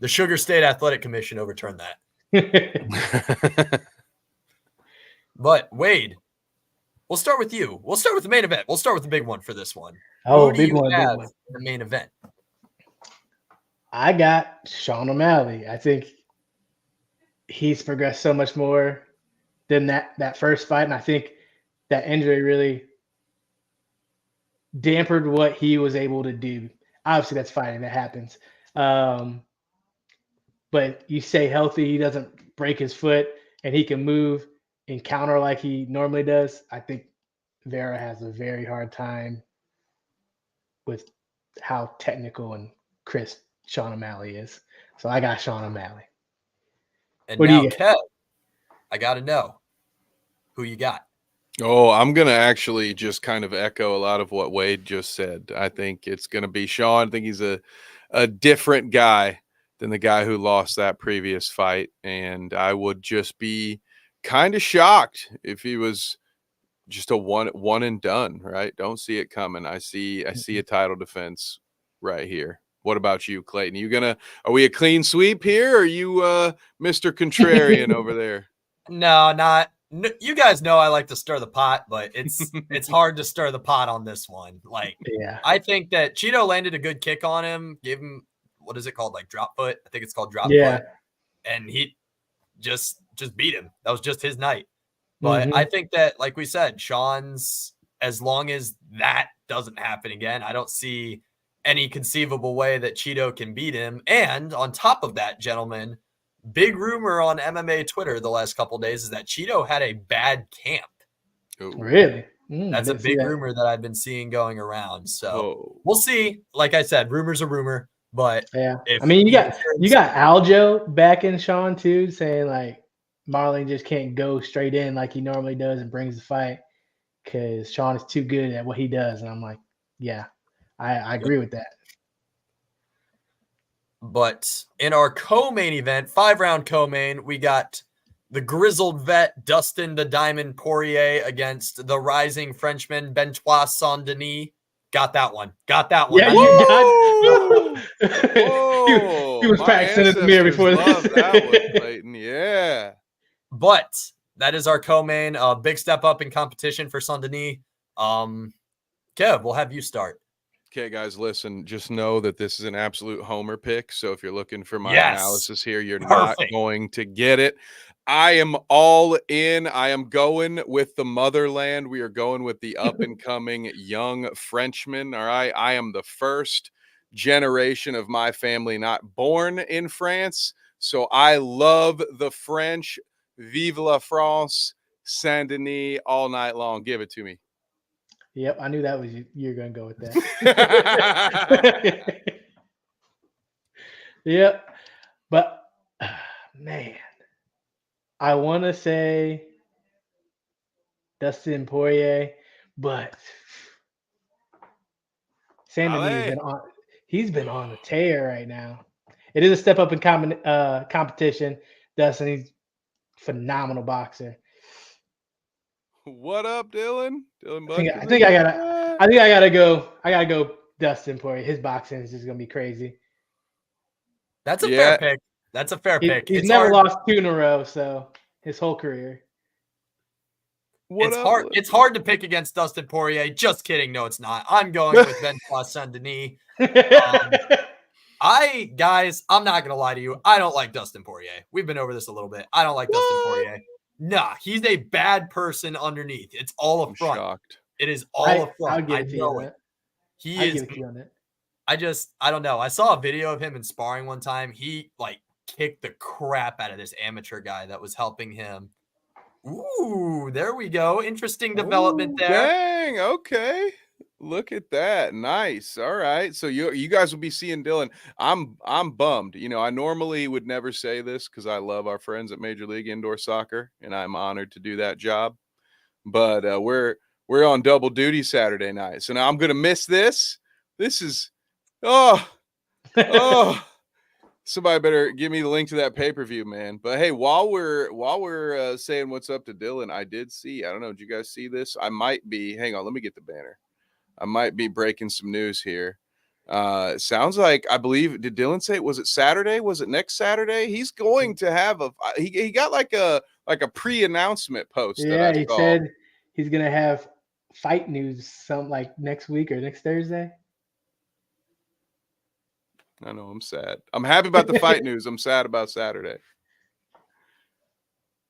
The Sugar State Athletic Commission overturned that. But, Wade, we'll start with you. We'll start with the main event. We'll start with the big one for this one. Oh, Who do you have in the main event? I got Sean O'Malley. I think he's progressed so much more than that first fight, and I think that injury really dampened what he was able to do. Obviously, that's fighting. That happens. But you stay healthy, he doesn't break his foot, and he can move and counter like he normally does. I think Vera has a very hard time with how technical and crisp Sean O'Malley is. So I got Sean O'Malley. And what now, Kev, I got to know who you got. Oh, I'm going to actually just kind of echo a lot of what Wade just said. I think it's going to be Sean. I think he's a different guy than the guy who lost that previous fight. And I would just be kind of shocked if he was just a one and done, right? Don't see it coming. I see a title defense right here. What about you, Clayton? Are we a clean sweep here, or are you Mr. Contrarian over there? No, not. No, you guys know I like to stir the pot, but it's hard to stir the pot on this one. Like, I think that Cheeto landed a good kick on him, gave him, what is it called? Like drop foot. I think it's called drop foot. And he just beat him. That was just his night. But I think that, like we said, Sean's, as long as that doesn't happen again, I don't see any conceivable way that Cheeto can beat him. And on top of that, gentlemen, big rumor on MMA Twitter the last couple of days is that Cheeto had a bad camp. Ooh. Really? That's a big rumor that I've been seeing going around. So we'll see. Like I said, rumor's a rumor. But yeah, I mean, you got Aljo backing Sean too, saying like Marlon just can't go straight in like he normally does and brings the fight because Sean is too good at what he does. And I'm like, yeah, I agree with that. But in our co-main event, 5-round co-main, we got the grizzled vet Dustin the Diamond Poirier against the rising Frenchman Bentois Saint-Denis. Got that one. Yeah, you got. He was practicing in the mirror before this. That one, Clayton. Yeah. But that is our co-main. Big step up in competition for Saint-Denis. Kev, we'll have you start. Okay, guys, listen, just know that this is an absolute homer pick. So if you're looking for my analysis here, you're not going to get it. I am all in. I am going with the motherland. We are going with the up-and-coming young Frenchman, all right? I am the first generation of my family not born in France, so I love the French. Vive la France, Saint-Denis, all night long. Give it to me. Yep, I knew that was you're going to go with that. Yep. But man, I want to say Dustin Poirier, but Sandini has Ale. been on. He's been on a tear right now. It is a step up in competition. Dustin, he's phenomenal boxer. What up, Dylan? Dylan I think Buck. I think I gotta I think I gotta go. I gotta go Dustin Poirier. His boxing is just gonna be crazy. That's a Yeah. fair pick. That's a fair pick. He's It's never hard. lost 2 in a row, so his whole career. What It's up? hard. It's hard to pick against Dustin Poirier. Just kidding. No, it's not. I'm going with Ventura Saint-Denis. Guys, I'm not gonna lie to you. I don't like Dustin Poirier. We've been over this a little bit. I don't like Dustin Poirier. Nah, he's a bad person underneath. It's all I'm a front. shocked. It is all a front. I'll give it to you know on it. that. He I'll is. give it to you on that. I don't know. I saw a video of him in sparring one time. He like kicked the crap out of this amateur guy that was helping him. Ooh, there we go. Interesting development Ooh, there. Dang. Okay. Look at that. Nice. All right. So you guys will be seeing Dylan. I'm bummed. You know, I normally would never say this because I love our friends at Major League Indoor Soccer, and I'm honored to do that job. But we're on double duty Saturday night, so now I'm gonna miss this. This is oh. Somebody better give me the link to that pay-per-view, man. But hey, while we're saying what's up to Dylan, I did see. I don't know. Did you guys see this? I might be. Hang on. Let me get the banner. I might be breaking some news here. Sounds like I believe. Did Dylan say was it Saturday? Was it next Saturday? He's going to have a. He got like a pre-announcement post. Yeah, he said he's gonna have fight news some like next week or next Thursday. I know. I'm sad. I'm happy about the fight news. I'm sad about Saturday.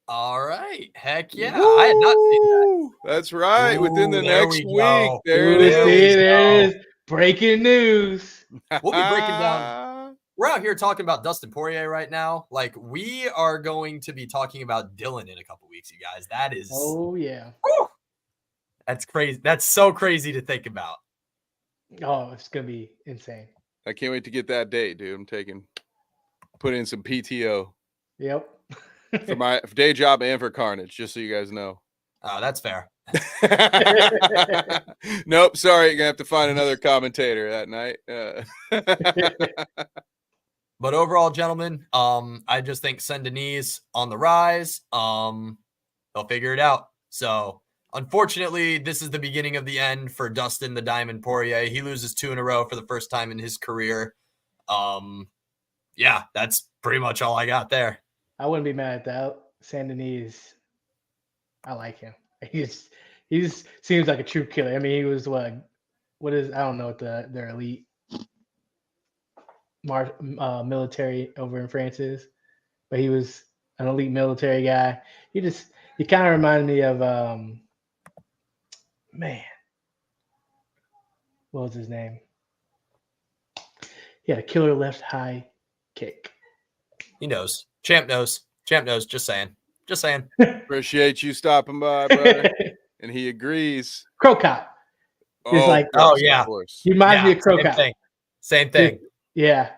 All right. Heck yeah. Woo! I had not seen that. That's right. Ooh, within the next week. Go. There it is. There it is. Breaking news. We'll be breaking down. We're out here talking about Dustin Poirier right now. Like, we are going to be talking about Dylan in a couple weeks, you guys. That is. Oh, yeah. Whew, that's crazy. That's so crazy to think about. Oh, it's going to be insane. I can't wait to get that date, dude. I'm put in some PTO. Yep. For my day job and for Carnage, just so you guys know. Oh, that's fair. Nope, sorry, you're gonna have to find another commentator that night. But overall, gentlemen, I just think Saint-Denis on the rise. They'll figure it out. So unfortunately, this is the beginning of the end for Dustin the Diamond Poirier. He loses 2 in a row for the first time in his career. Yeah, that's pretty much all I got there. I wouldn't be mad at that. Saint-Denis, I like him. He seems like a true killer. I mean, he was what is I don't know what their elite military over in France is, but he was an elite military guy. He kind of reminded me of man, what was his name? He had a killer left high kick. He knows. Champ knows. Just saying. Appreciate you stopping by, brother. And he agrees. Crow Cop. He's like, yeah. He reminds me of Crow Cop. Same thing. Yeah.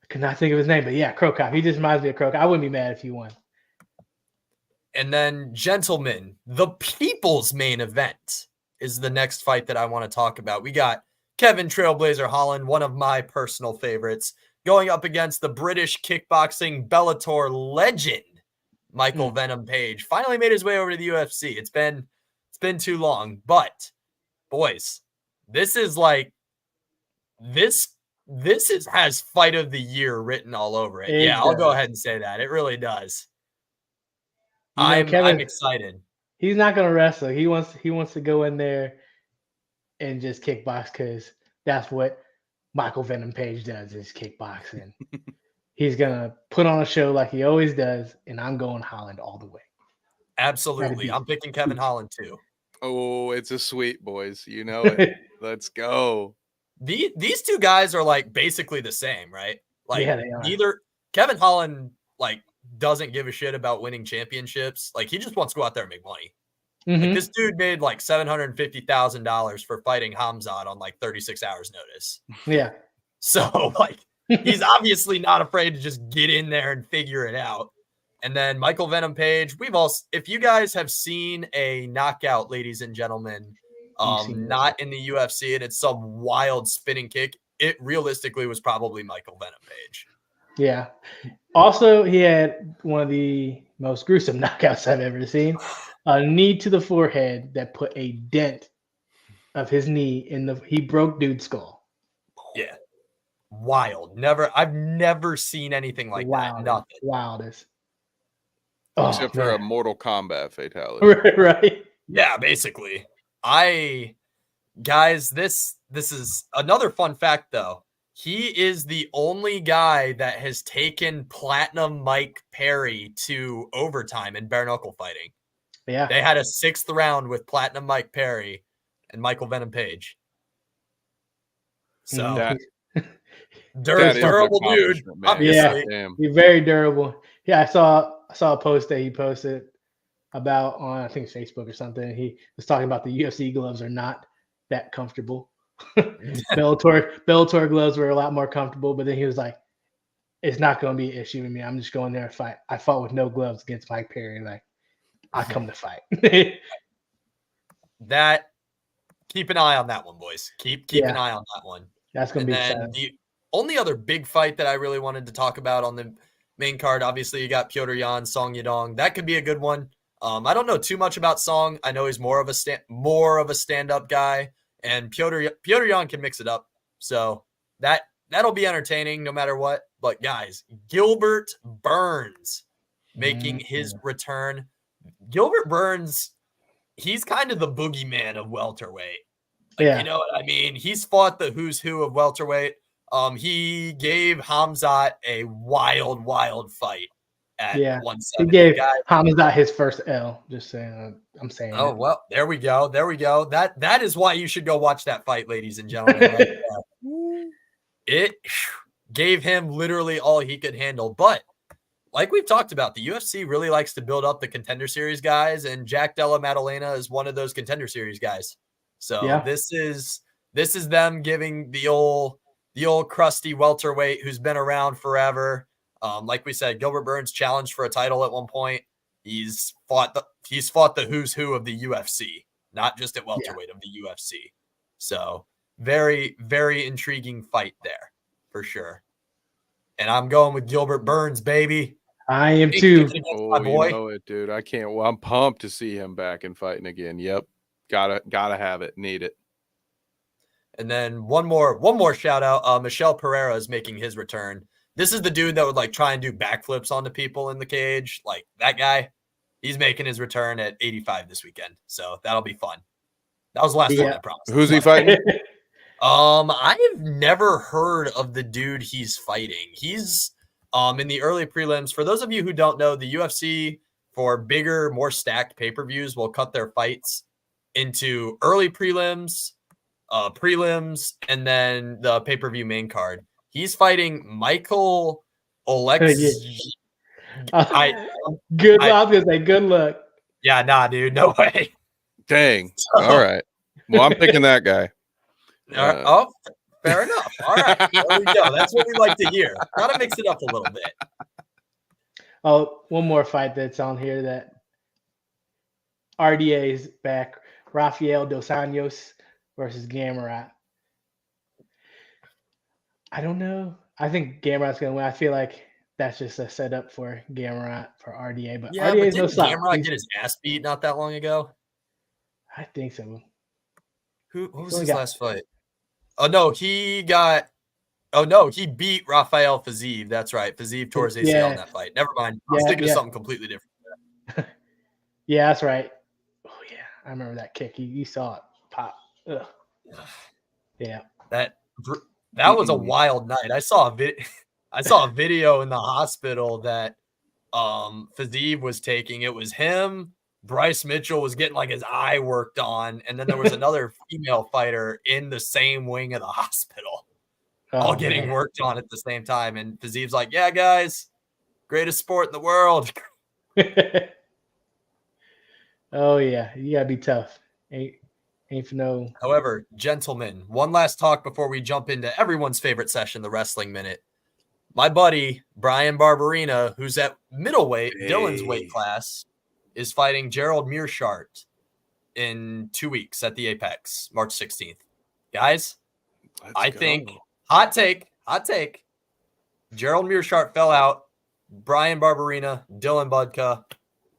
I could not think of his name, but yeah, Crow Cop. He just reminds me of Crow Cop. I wouldn't be mad if he won. And then, gentlemen, the people's main event is the next fight that I want to talk about. We got Kevin Trailblazer Holland, one of my personal favorites, going up against the British kickboxing Bellator legend, Michael Venom Page. Finally made his way over to the UFC. It's been too long, but boys, this is like has fight of the year written all over it. Yeah, I'll go ahead and say that. It really does. I'm excited. He's not going to wrestle. He wants to go in there and just kickbox because that's what Michael Venom Page does is kickboxing. He's going to put on a show like he always does, and I'm going Holland all the way. Absolutely. I'm picking Kevin Holland too. Oh, it's a sweep, boys. You know it. Let's go. These two guys are like basically the same, right? Like yeah, they are. Neither Kevin Holland like doesn't give a shit about winning championships. Like he just wants to go out there and make money. Mm-hmm. Like, this dude made like $750,000 for fighting Hamzat on like 36 hours notice. Yeah. So like He's obviously not afraid to just get in there and figure it out. And then Michael Venom Page, if you guys have seen a knockout, ladies and gentlemen, not in the UFC, and it's some wild spinning kick, it realistically was probably Michael Venom Page. Yeah. Also, he had one of the most gruesome knockouts I've ever seen. A knee to the forehead that put a dent of his knee he broke dude's skull. Yeah. Wild. I've never seen anything like that. Nothing. Wildest. Except for a Mortal Kombat fatality. Right. Yeah, basically. Guys, this is another fun fact though. He is the only guy that has taken Platinum Mike Perry to overtime in bare knuckle fighting. Yeah. They had a 6th round with Platinum Mike Perry and Michael Venom Page. So durable dude, obviously. Yeah, he's very durable. Yeah, I saw a post that he posted about on I think Facebook or something. He was talking about the UFC gloves are not that comfortable. Bellator gloves were a lot more comfortable, but then he was like, "It's not going to be an issue with me. I'm just going there to fight. I fought with no gloves against Mike Perry. Like, I come to fight." That keep an eye on that one, boys. Keep an eye on that one. That's going to be exciting. The only other big fight that I really wanted to talk about on the main card, obviously, you got Petr Yan, Song Yadong. That could be a good one. I don't know too much about Song. I know he's more of a stand-up guy, and Petr Yan can mix it up. So that'll be entertaining no matter what. But guys, Gilbert Burns making his return. Gilbert Burns, he's kind of the boogeyman of welterweight. Yeah. You know what I mean? He's fought the who's who of welterweight. He gave Hamzat a wild fight at 170. He gave Hamzat his first L. Just saying. I'm saying. Oh, well, there we go. That is why you should go watch that fight, ladies and gentlemen. Right? It gave him literally all he could handle. But like we've talked about, the UFC really likes to build up the Contender Series guys, and Jack Della Maddalena is one of those Contender Series guys. So this is them giving the old crusty welterweight who's been around forever. Like we said, Gilbert Burns challenged for a title at one point. He's fought the who's who of the UFC, not just at welterweight of the UFC. So very, very intriguing fight there for sure. And I'm going with Gilbert Burns, baby. I am too. Oh, you know it, dude. I can't. Well, I'm pumped to see him back and fighting again. Yep. Gotta have it. Need it. And then one more shout out. Michel Pereira is making his return. This is the dude that would like try and do backflips onto people in the cage. Like that guy, he's making his return at 85 this weekend. So that'll be fun. That was the last one, I promise. Who's he fighting? I've never heard of the dude he's fighting. He's in the early prelims. For those of you who don't know, the UFC for bigger, more stacked pay-per-views will cut their fights into early prelims, and then the pay-per-view main card. He's fighting Michael Oleksiejczuk. I was gonna say good luck. Yeah, nah, dude, no way. Dang. All right. Well, I'm picking that guy. Fair enough. All right, there we go. That's what we like to hear. Gotta mix it up a little bit. Oh, one more fight that's on here that RDA is back. Rafael Dos Anjos versus Gamrot. I don't know. I think Gamrot's gonna win. I feel like that's just a setup for Gamrot for RDA. But RDA is no slouch. Gamrot get his ass beat not that long ago? I think so. What was his last fight? Oh no, he beat Rafael Fiziev. That's right. Fiziev tore his ACL in that fight. Never mind. I'm sticking to something completely different. Yeah, that's right. Oh yeah, I remember that kick. You saw it pop. Ugh. Yeah. That was a wild night. I saw a video in the hospital that Fiziev was taking. It was him. Bryce Mitchell was getting like his eye worked on, and then there was another female fighter in the same wing of the hospital, all getting worked on at the same time. And Fiziev's like, "Yeah, guys, greatest sport in the world." Oh yeah, you gotta be tough. Ain't for no. However, gentlemen, one last talk before we jump into everyone's favorite session, the Wrestling Minute. my buddy Brian Barberina, who's at middleweight, Dylan's weight Hey. class, is fighting Gerald Mearshart in 2 weeks at the Apex, March 16th. Guys, I think hot take. Gerald Mearshart fell out. Brian Barberina, Dylan Budka,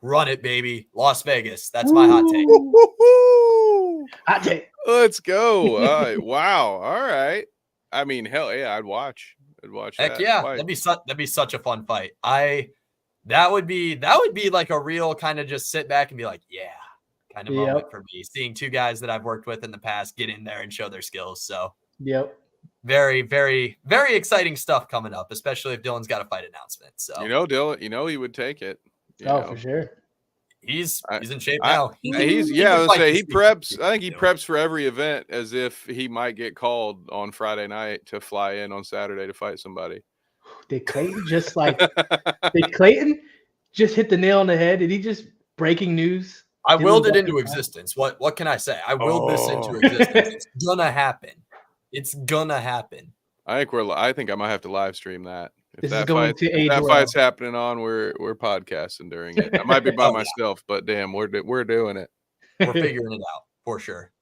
run it, baby. Las Vegas. That's my hot take. Hot take. Let's go. Wow. All right. I mean, hell yeah, I'd watch. Heck that yeah, fight. that'd be such a fun fight. That would be like a real kind of just sit back and be like, yeah, kind of moment for me. Seeing two guys that I've worked with in the past get in there and show their skills. So very, very, very exciting stuff coming up, especially if Dylan's got a fight announcement. So Dylan, he would take it. For sure. He's in shape now. He preps. I think he preps for every event as if he might get called on Friday night to fly in on Saturday to fight somebody. Did Clayton just hit the nail on the head? Did he just breaking news? I willed it into existence. What can I say? I willed this into existence. It's gonna happen. It's gonna happen. I think I might have to live stream that. If that fight's happening on, we're podcasting during it. I might be by myself, but damn, we're doing it. We're figuring it out for sure.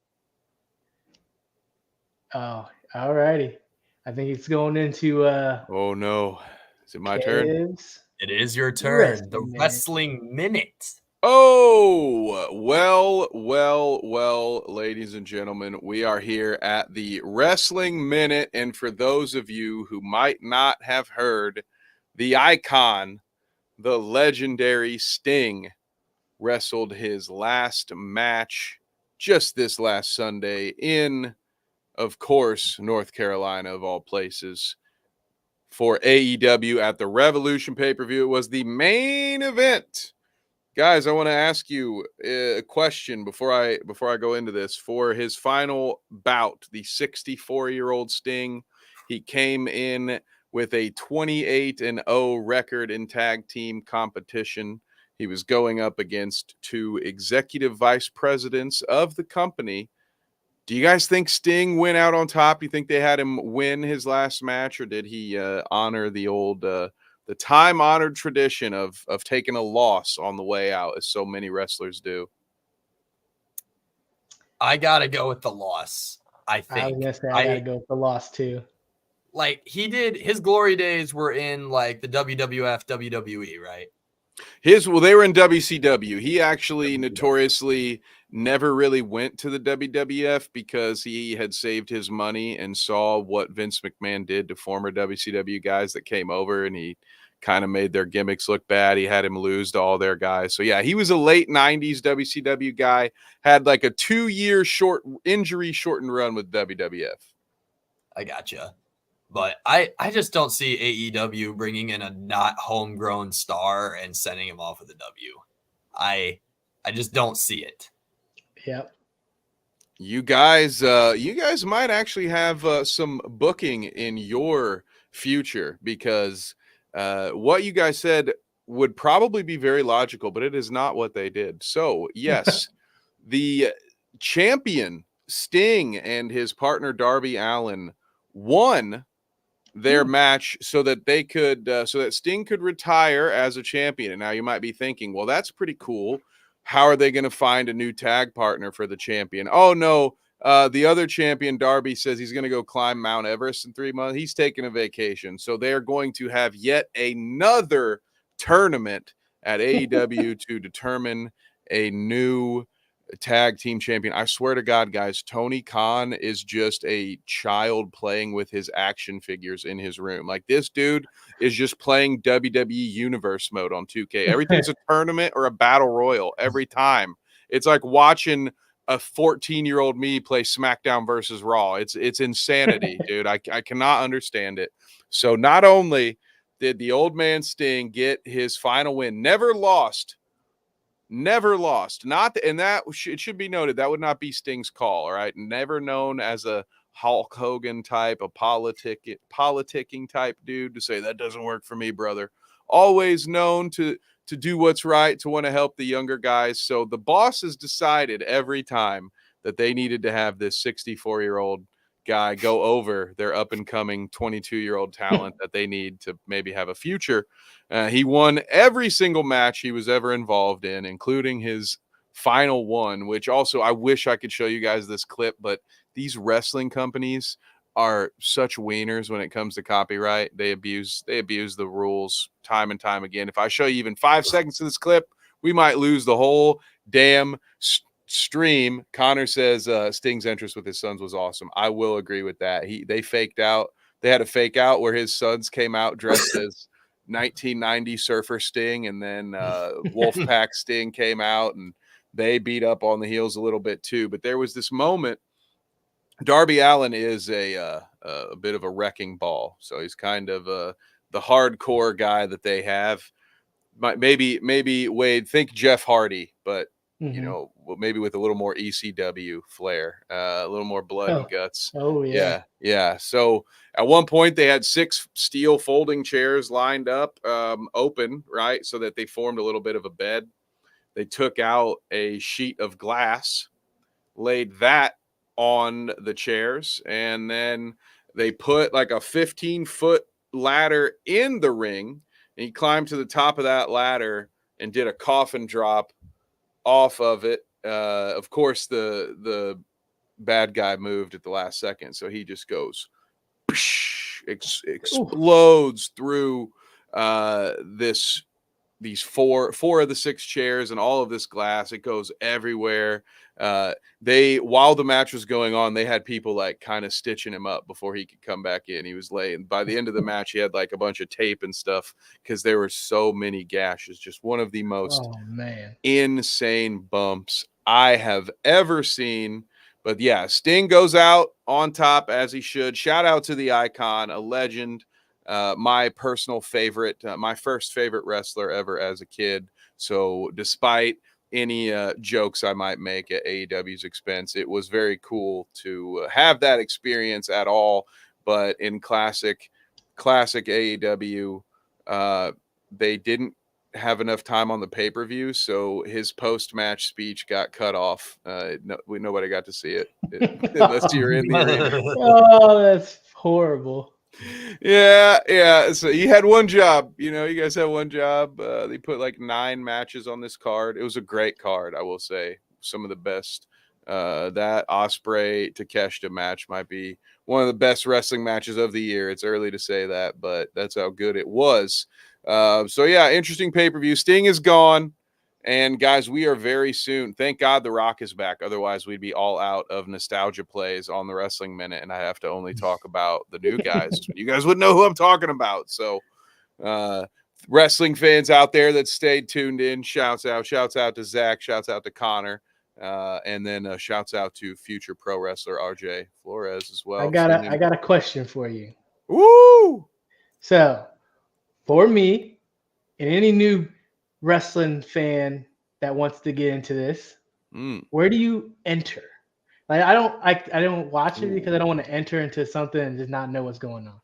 Oh, all righty. I think it's going into oh no. Is it my turn? It is your turn. The Wrestling Minute. Oh, well, ladies and gentlemen, we are here at the Wrestling Minute. And for those of you who might not have heard, the icon, the legendary Sting, wrestled his last match just this last Sunday in, of course, North Carolina, of all places, for AEW at the Revolution pay-per-view. It was the main event. Guys, I want to ask you a question before I go into this. For his final bout, the 64-year-old Sting, he came in with a 28-0 record in tag team competition. He was going up against two executive vice presidents of the company. Do you guys think Sting went out on top? Do you think they had him win his last match, or did he honor the old the time-honored tradition of taking a loss on the way out, as so many wrestlers do? I gotta go with the loss. I think I was gonna say I gotta go with the loss too. Like, he did, his glory days were in like the WWF, WWE, right? They were in WCW. He actually notoriously never really went to the WWF because he had saved his money and saw what Vince McMahon did to former WCW guys that came over, and he kind of made their gimmicks look bad. He had him lose to all their guys. So yeah, he was a late 90s WCW guy, had like a 2-year injury shortened run with WWF. I gotcha. But I just don't see AEW bringing in a not homegrown star and sending him off with a W. I just don't see it. Yep. You guys might actually have some booking in your future, because what you guys said would probably be very logical, but it is not what they did. So yes, the champion Sting and his partner Darby Allin won their match so that they could so that Sting could retire as a champion. And now you might be thinking, well, that's pretty cool. How are they going to find a new tag partner for the champion? Oh no, the other champion Darby says he's going to go climb Mount Everest in 3 months. He's taking a vacation, so they're going to have yet another tournament at AEW to determine a new tag team champion. I swear to God, guys, Tony Khan is just a child playing with his action figures in his room. Like, this dude is just playing WWE Universe mode on 2K. Everything's a tournament or a battle royal every time. It's like watching a 14-year-old me play SmackDown versus Raw. It's insanity, dude. I cannot understand it. So not only did the old man Sting get his final win, never lost. It should be noted, that would not be Sting's call. All right. Never known as a Hulk Hogan type, a politicking type dude to say that doesn't work for me, brother. Always known to do what's right, to want to help the younger guys. So the boss has decided every time that they needed to have this 64-year-old guy go over their up and coming 22-year-old talent that they need to maybe have a future. He won every single match he was ever involved in, including his final one, which also I wish I could show you guys this clip, but these wrestling companies are such wieners when it comes to copyright. They abuse the rules time and time again. If I show you even 5 seconds of this clip, we might lose the whole damn stream. Connor says Sting's entrance with his sons was awesome. I will agree with that. They faked out. They had a fake out where his sons came out dressed as 1990 Surfer Sting, and then Wolfpack Sting came out, and they beat up on the heels a little bit too. But there was this moment. Darby Allin is a bit of a wrecking ball, so he's kind of the hardcore guy that they have. Maybe Wade, think Jeff Hardy, but you know, maybe with a little more ECW flair, a little more blood and guts. Oh yeah. Yeah. So at one point they had 6 steel folding chairs lined up, open, right, so that they formed a little bit of a bed. They took out a sheet of glass, laid that on the chairs, and then they put like a 15-foot ladder in the ring, and he climbed to the top of that ladder and did a coffin drop off of it. Of course, the bad guy moved at the last second, so he just goes explodes through these four of the 6 chairs and all of this glass. It goes everywhere. While the match was going on, they had people like kind of stitching him up before he could come back in. He was laying. By the end of the match, he had like a bunch of tape and stuff because there were so many gashes. Just one of the most insane bumps I have ever seen. But yeah, Sting goes out on top as he should. Shout out to the icon, a legend. My personal favorite, my first favorite wrestler ever as a kid. So despite any jokes I might make at AEW's expense, it was very cool to have that experience at all. But in classic AEW, they didn't have enough time on the pay-per-view, so his post-match speech got cut off. Nobody got to see it unless you're in the arena. Oh, that's horrible. Yeah. So he had one job. You guys had one job. They put like 9 matches on this card. It was a great card, I will say. Some of the best. That Ospreay Takeshita match might be one of the best wrestling matches of the year. It's early to say that, but that's how good it was. So yeah, interesting pay-per-view. Sting is gone. And guys, we are very soon. Thank God The Rock is back. Otherwise, we'd be all out of nostalgia plays on the Wrestling Minute, and I have to only talk about the new guys. You guys would know who I'm talking about. So, wrestling fans out there that stayed tuned in, shouts out to Zach, shouts out to Connor, and then shouts out to future pro wrestler RJ Flores as well. I got a question for you. Woo! So, for me, and any new wrestling fan that wants to get into this, where do you enter? Like I don't watch it because I don't want to enter into something and just not know what's going on.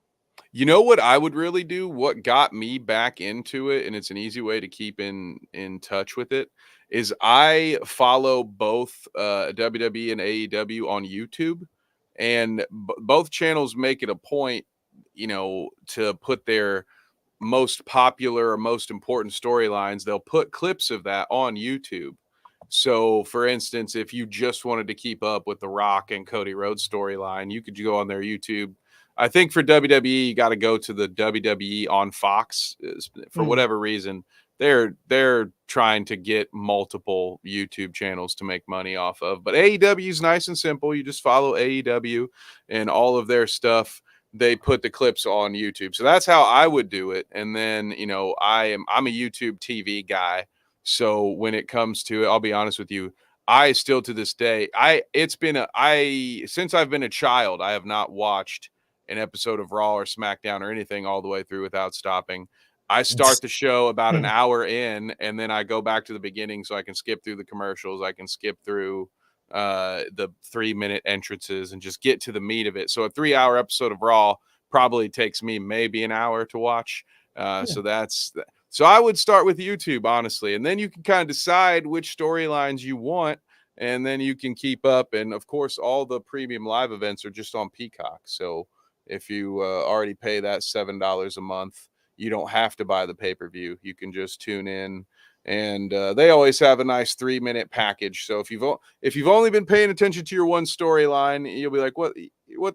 You know what I would really do? What got me back into it, and it's an easy way to keep in touch with it, is I follow both WWE and AEW on YouTube, and both channels make it a point, to put their most popular or most important storylines. They'll put clips of that on YouTube. So, for instance, if you just wanted to keep up with The Rock and Cody Rhodes storyline, you could go on their YouTube. I think for WWE, you got to go to the WWE on Fox for whatever reason. They're trying to get multiple YouTube channels to make money off of. But AEW is nice and simple. You just follow AEW and all of their stuff. They put the clips on YouTube. So that's how I would do it. And then, I'm a YouTube TV guy. So when it comes to it, I'll be honest with you, I still to this day, since I've been a child, I have not watched an episode of Raw or SmackDown or anything all the way through without stopping. I start the show about an hour in, and then I go back to the beginning so I can skip through the commercials. I can skip through the 3-minute entrances and just get to the meat of it. So a 3-hour episode of Raw probably takes me maybe an hour to watch. So I would start with YouTube, honestly, and then you can kind of decide which storylines you want. and then you can keep up. And of course, all the premium live events are just on Peacock. So if you already pay that $7 a month, you don't have to buy the pay-per-view. You can just tune in, and they always have a nice 3-minute package. So if you've only been paying attention to your one storyline, you'll be like, what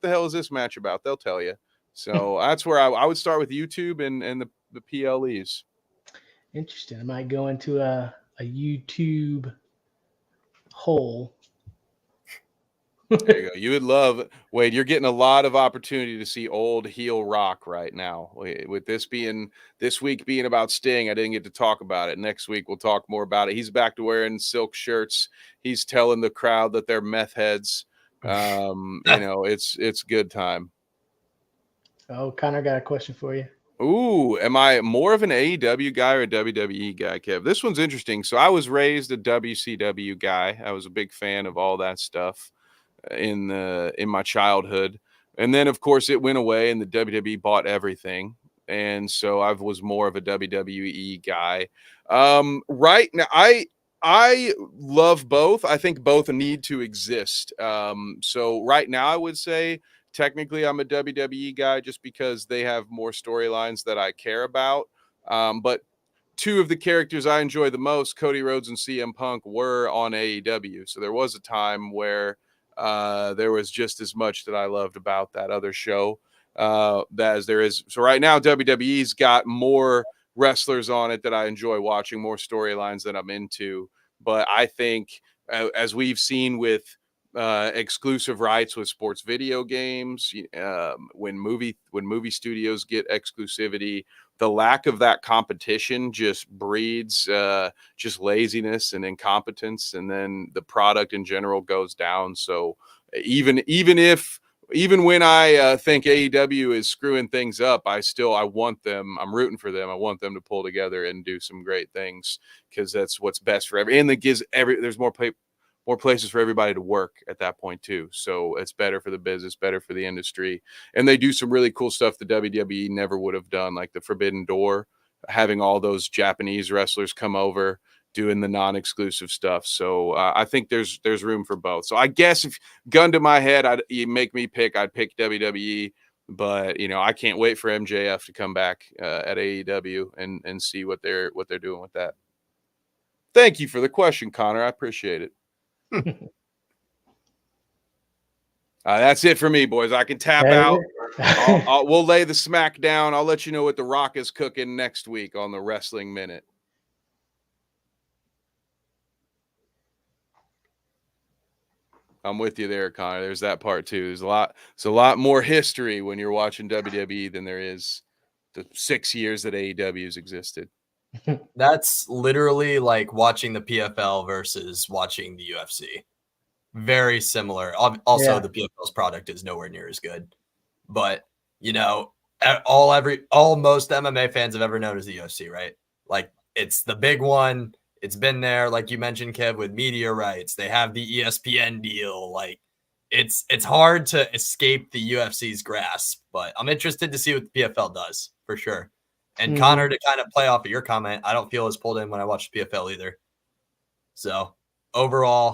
the hell is this match about? They'll tell you. So that's where I would start with YouTube and the PLEs. Interesting. I might go into a YouTube hole. There you go. You would love, Wade, you're getting a lot of opportunity to see old heel Rock right now. With this week being about Sting, I didn't get to talk about it. Next week, we'll talk more about it. He's back to wearing silk shirts. He's telling the crowd that they're meth heads. It's good time. Oh, Connor got a question for you. Ooh, am I more of an AEW guy or a WWE guy, Kev? This one's interesting. So I was raised a WCW guy. I was a big fan of all that stuff in my childhood, and then of course it went away and the WWE bought everything, and so I was more of a WWE guy. Right now I love both. I think both need to exist. So right now I would say technically I'm a WWE guy just because they have more storylines that I care about. But two of the characters I enjoy the most, Cody Rhodes and CM Punk, were on AEW. So there was a time where there was just as much that I loved about that other show as there is. So right now, WWE's got more wrestlers on it that I enjoy watching, more storylines that I'm into. But I think, as we've seen with exclusive rights with sports video games, when movie studios get exclusivity, the lack of that competition just breeds just laziness and incompetence, and then the product in general goes down. So even when I think AEW is screwing things up, I want them. I'm rooting for them. I want them to pull together and do some great things because that's what's best for and that gives there's more places for everybody to work at that point too. So it's better for the business, better for the industry. And they do some really cool stuff the WWE never would have done, like the Forbidden Door, having all those Japanese wrestlers come over, doing the non-exclusive stuff. So I think there's room for both. So I guess if gun to my head, you make me pick, I'd pick WWE. But I can't wait for MJF to come back at AEW and see what they're doing with that. Thank you for the question, Connor. I appreciate it. That's it for me, boys. I can tap out. We'll lay the smack down. I'll let you know what The Rock is cooking next week on the Wrestling Minute. I'm with you there, Connor. There's that part too. There's a lot more history when you're watching WWE than there is the 6 years that AEW's existed. That's literally like watching the PFL versus watching the UFC. Very similar. Also, the PFL's product is nowhere near as good. But, all most MMA fans have ever known is the UFC, right? Like, it's the big one. It's been there, like you mentioned, Kev, with media rights. They have the ESPN deal. Like, it's hard to escape the UFC's grasp. But I'm interested to see what the PFL does, for sure. And Connor, to kind of play off of your comment, I don't feel as pulled in when I watch the PFL either. So overall,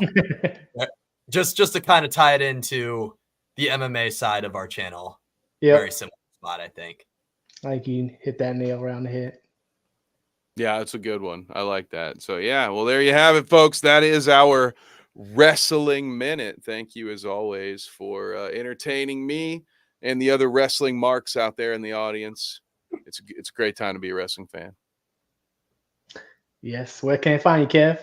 just to kind of tie it into the MMA side of our channel, very similar spot, I think. Like you hit that nail around the head. Yeah, it's a good one. I like that. So yeah, well, there you have it, folks. That is our Wrestling Minute. Thank you, as always, for entertaining me and the other wrestling marks out there in the audience. It's a great time to be a wrestling fan. Yes. Where can I find you, Kev?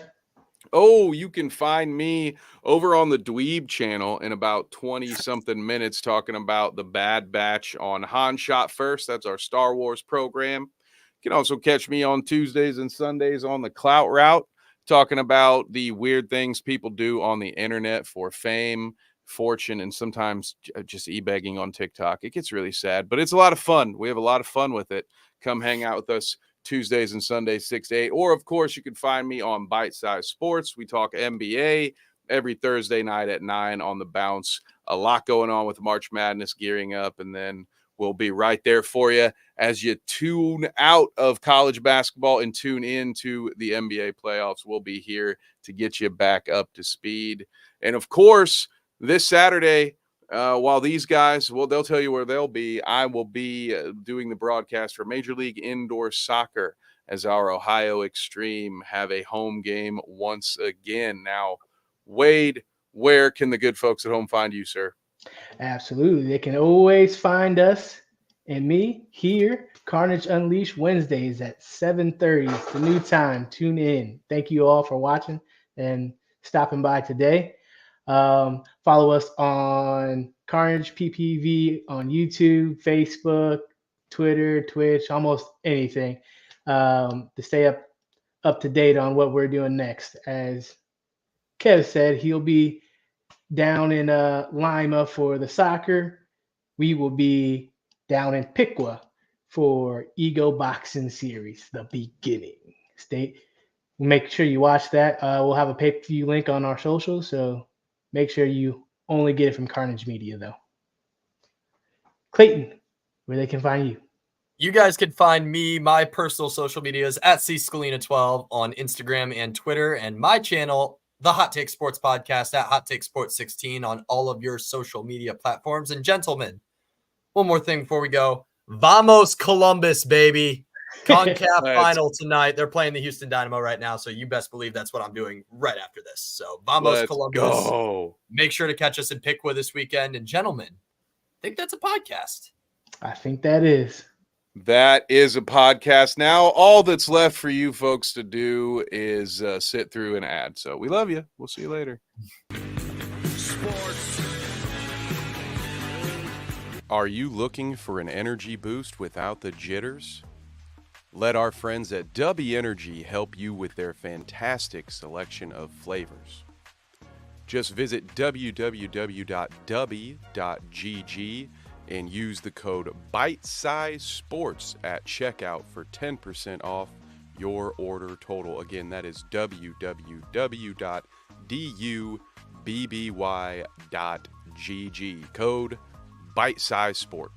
Oh, you can find me over on the Dweeb channel in about 20-something minutes talking about the Bad Batch on Han Shot First. That's our Star Wars program. You can also catch me on Tuesdays and Sundays on the Clout Route talking about the weird things people do on the internet for fame, fortune, and sometimes just e-begging on TikTok. It gets really sad, but it's a lot of fun. We have a lot of fun with it. Come hang out with us Tuesdays and Sundays, 6 to 8. Or, of course, you can find me on Bite Size Sports. We talk NBA every Thursday night at 9 on The Bounce. A lot going on with March Madness gearing up. And then We'll be right there for you as you tune out of college basketball and tune into the NBA playoffs. We'll be here to get you back up to speed. And of course, this Saturday, while these guys, well, they'll tell you where they'll be, I will be doing the broadcast for Major League Indoor Soccer as our Ohio Extreme have a home game once again. Now, Wade, where can the good folks at home find you, sir? Absolutely. They can always find us and me here, Carnage Unleashed, Wednesdays at 7:30. It's the new time. Tune in. Thank you all for watching and stopping by today. Follow us on Carnage PPV on YouTube, Facebook, Twitter, Twitch, almost anything to stay up to date on what we're doing next. As Kev said, he'll be down in Lima for the soccer. We will be down in Piqua for Ego Boxing Series, the beginning. Make sure you watch that. We'll have a pay-per-view link on our socials, so make sure you only get it from Carnage Media, though. Clayton, where they can find you. You guys can find me, my personal social medias at cscalina12 on Instagram and Twitter, and my channel, the Hot Take Sports Podcast, at Hot Take Sports 16 on all of your social media platforms. And gentlemen, one more thing before we go. Vamos Columbus, baby. CONCACAF final tonight. They're playing the Houston Dynamo right now, so you best believe that's what I'm doing right after this. So Vamos Columbus. Go. Make sure to catch us in Piqua this weekend. And gentlemen, I think that's a podcast. I think that is. That is a podcast. Now, all that's left for you folks to do is sit through an ad. So we love you. We'll see you later. Sports. Are you looking for an energy boost without the jitters? Let our friends at Dubby Energy help you with their fantastic selection of flavors. Just visit www.dubby.gg and use the code BITESIZESPORTS at checkout for 10% off your order total. Again, that is www.dubby.gg. Code BITESIZESPORTS.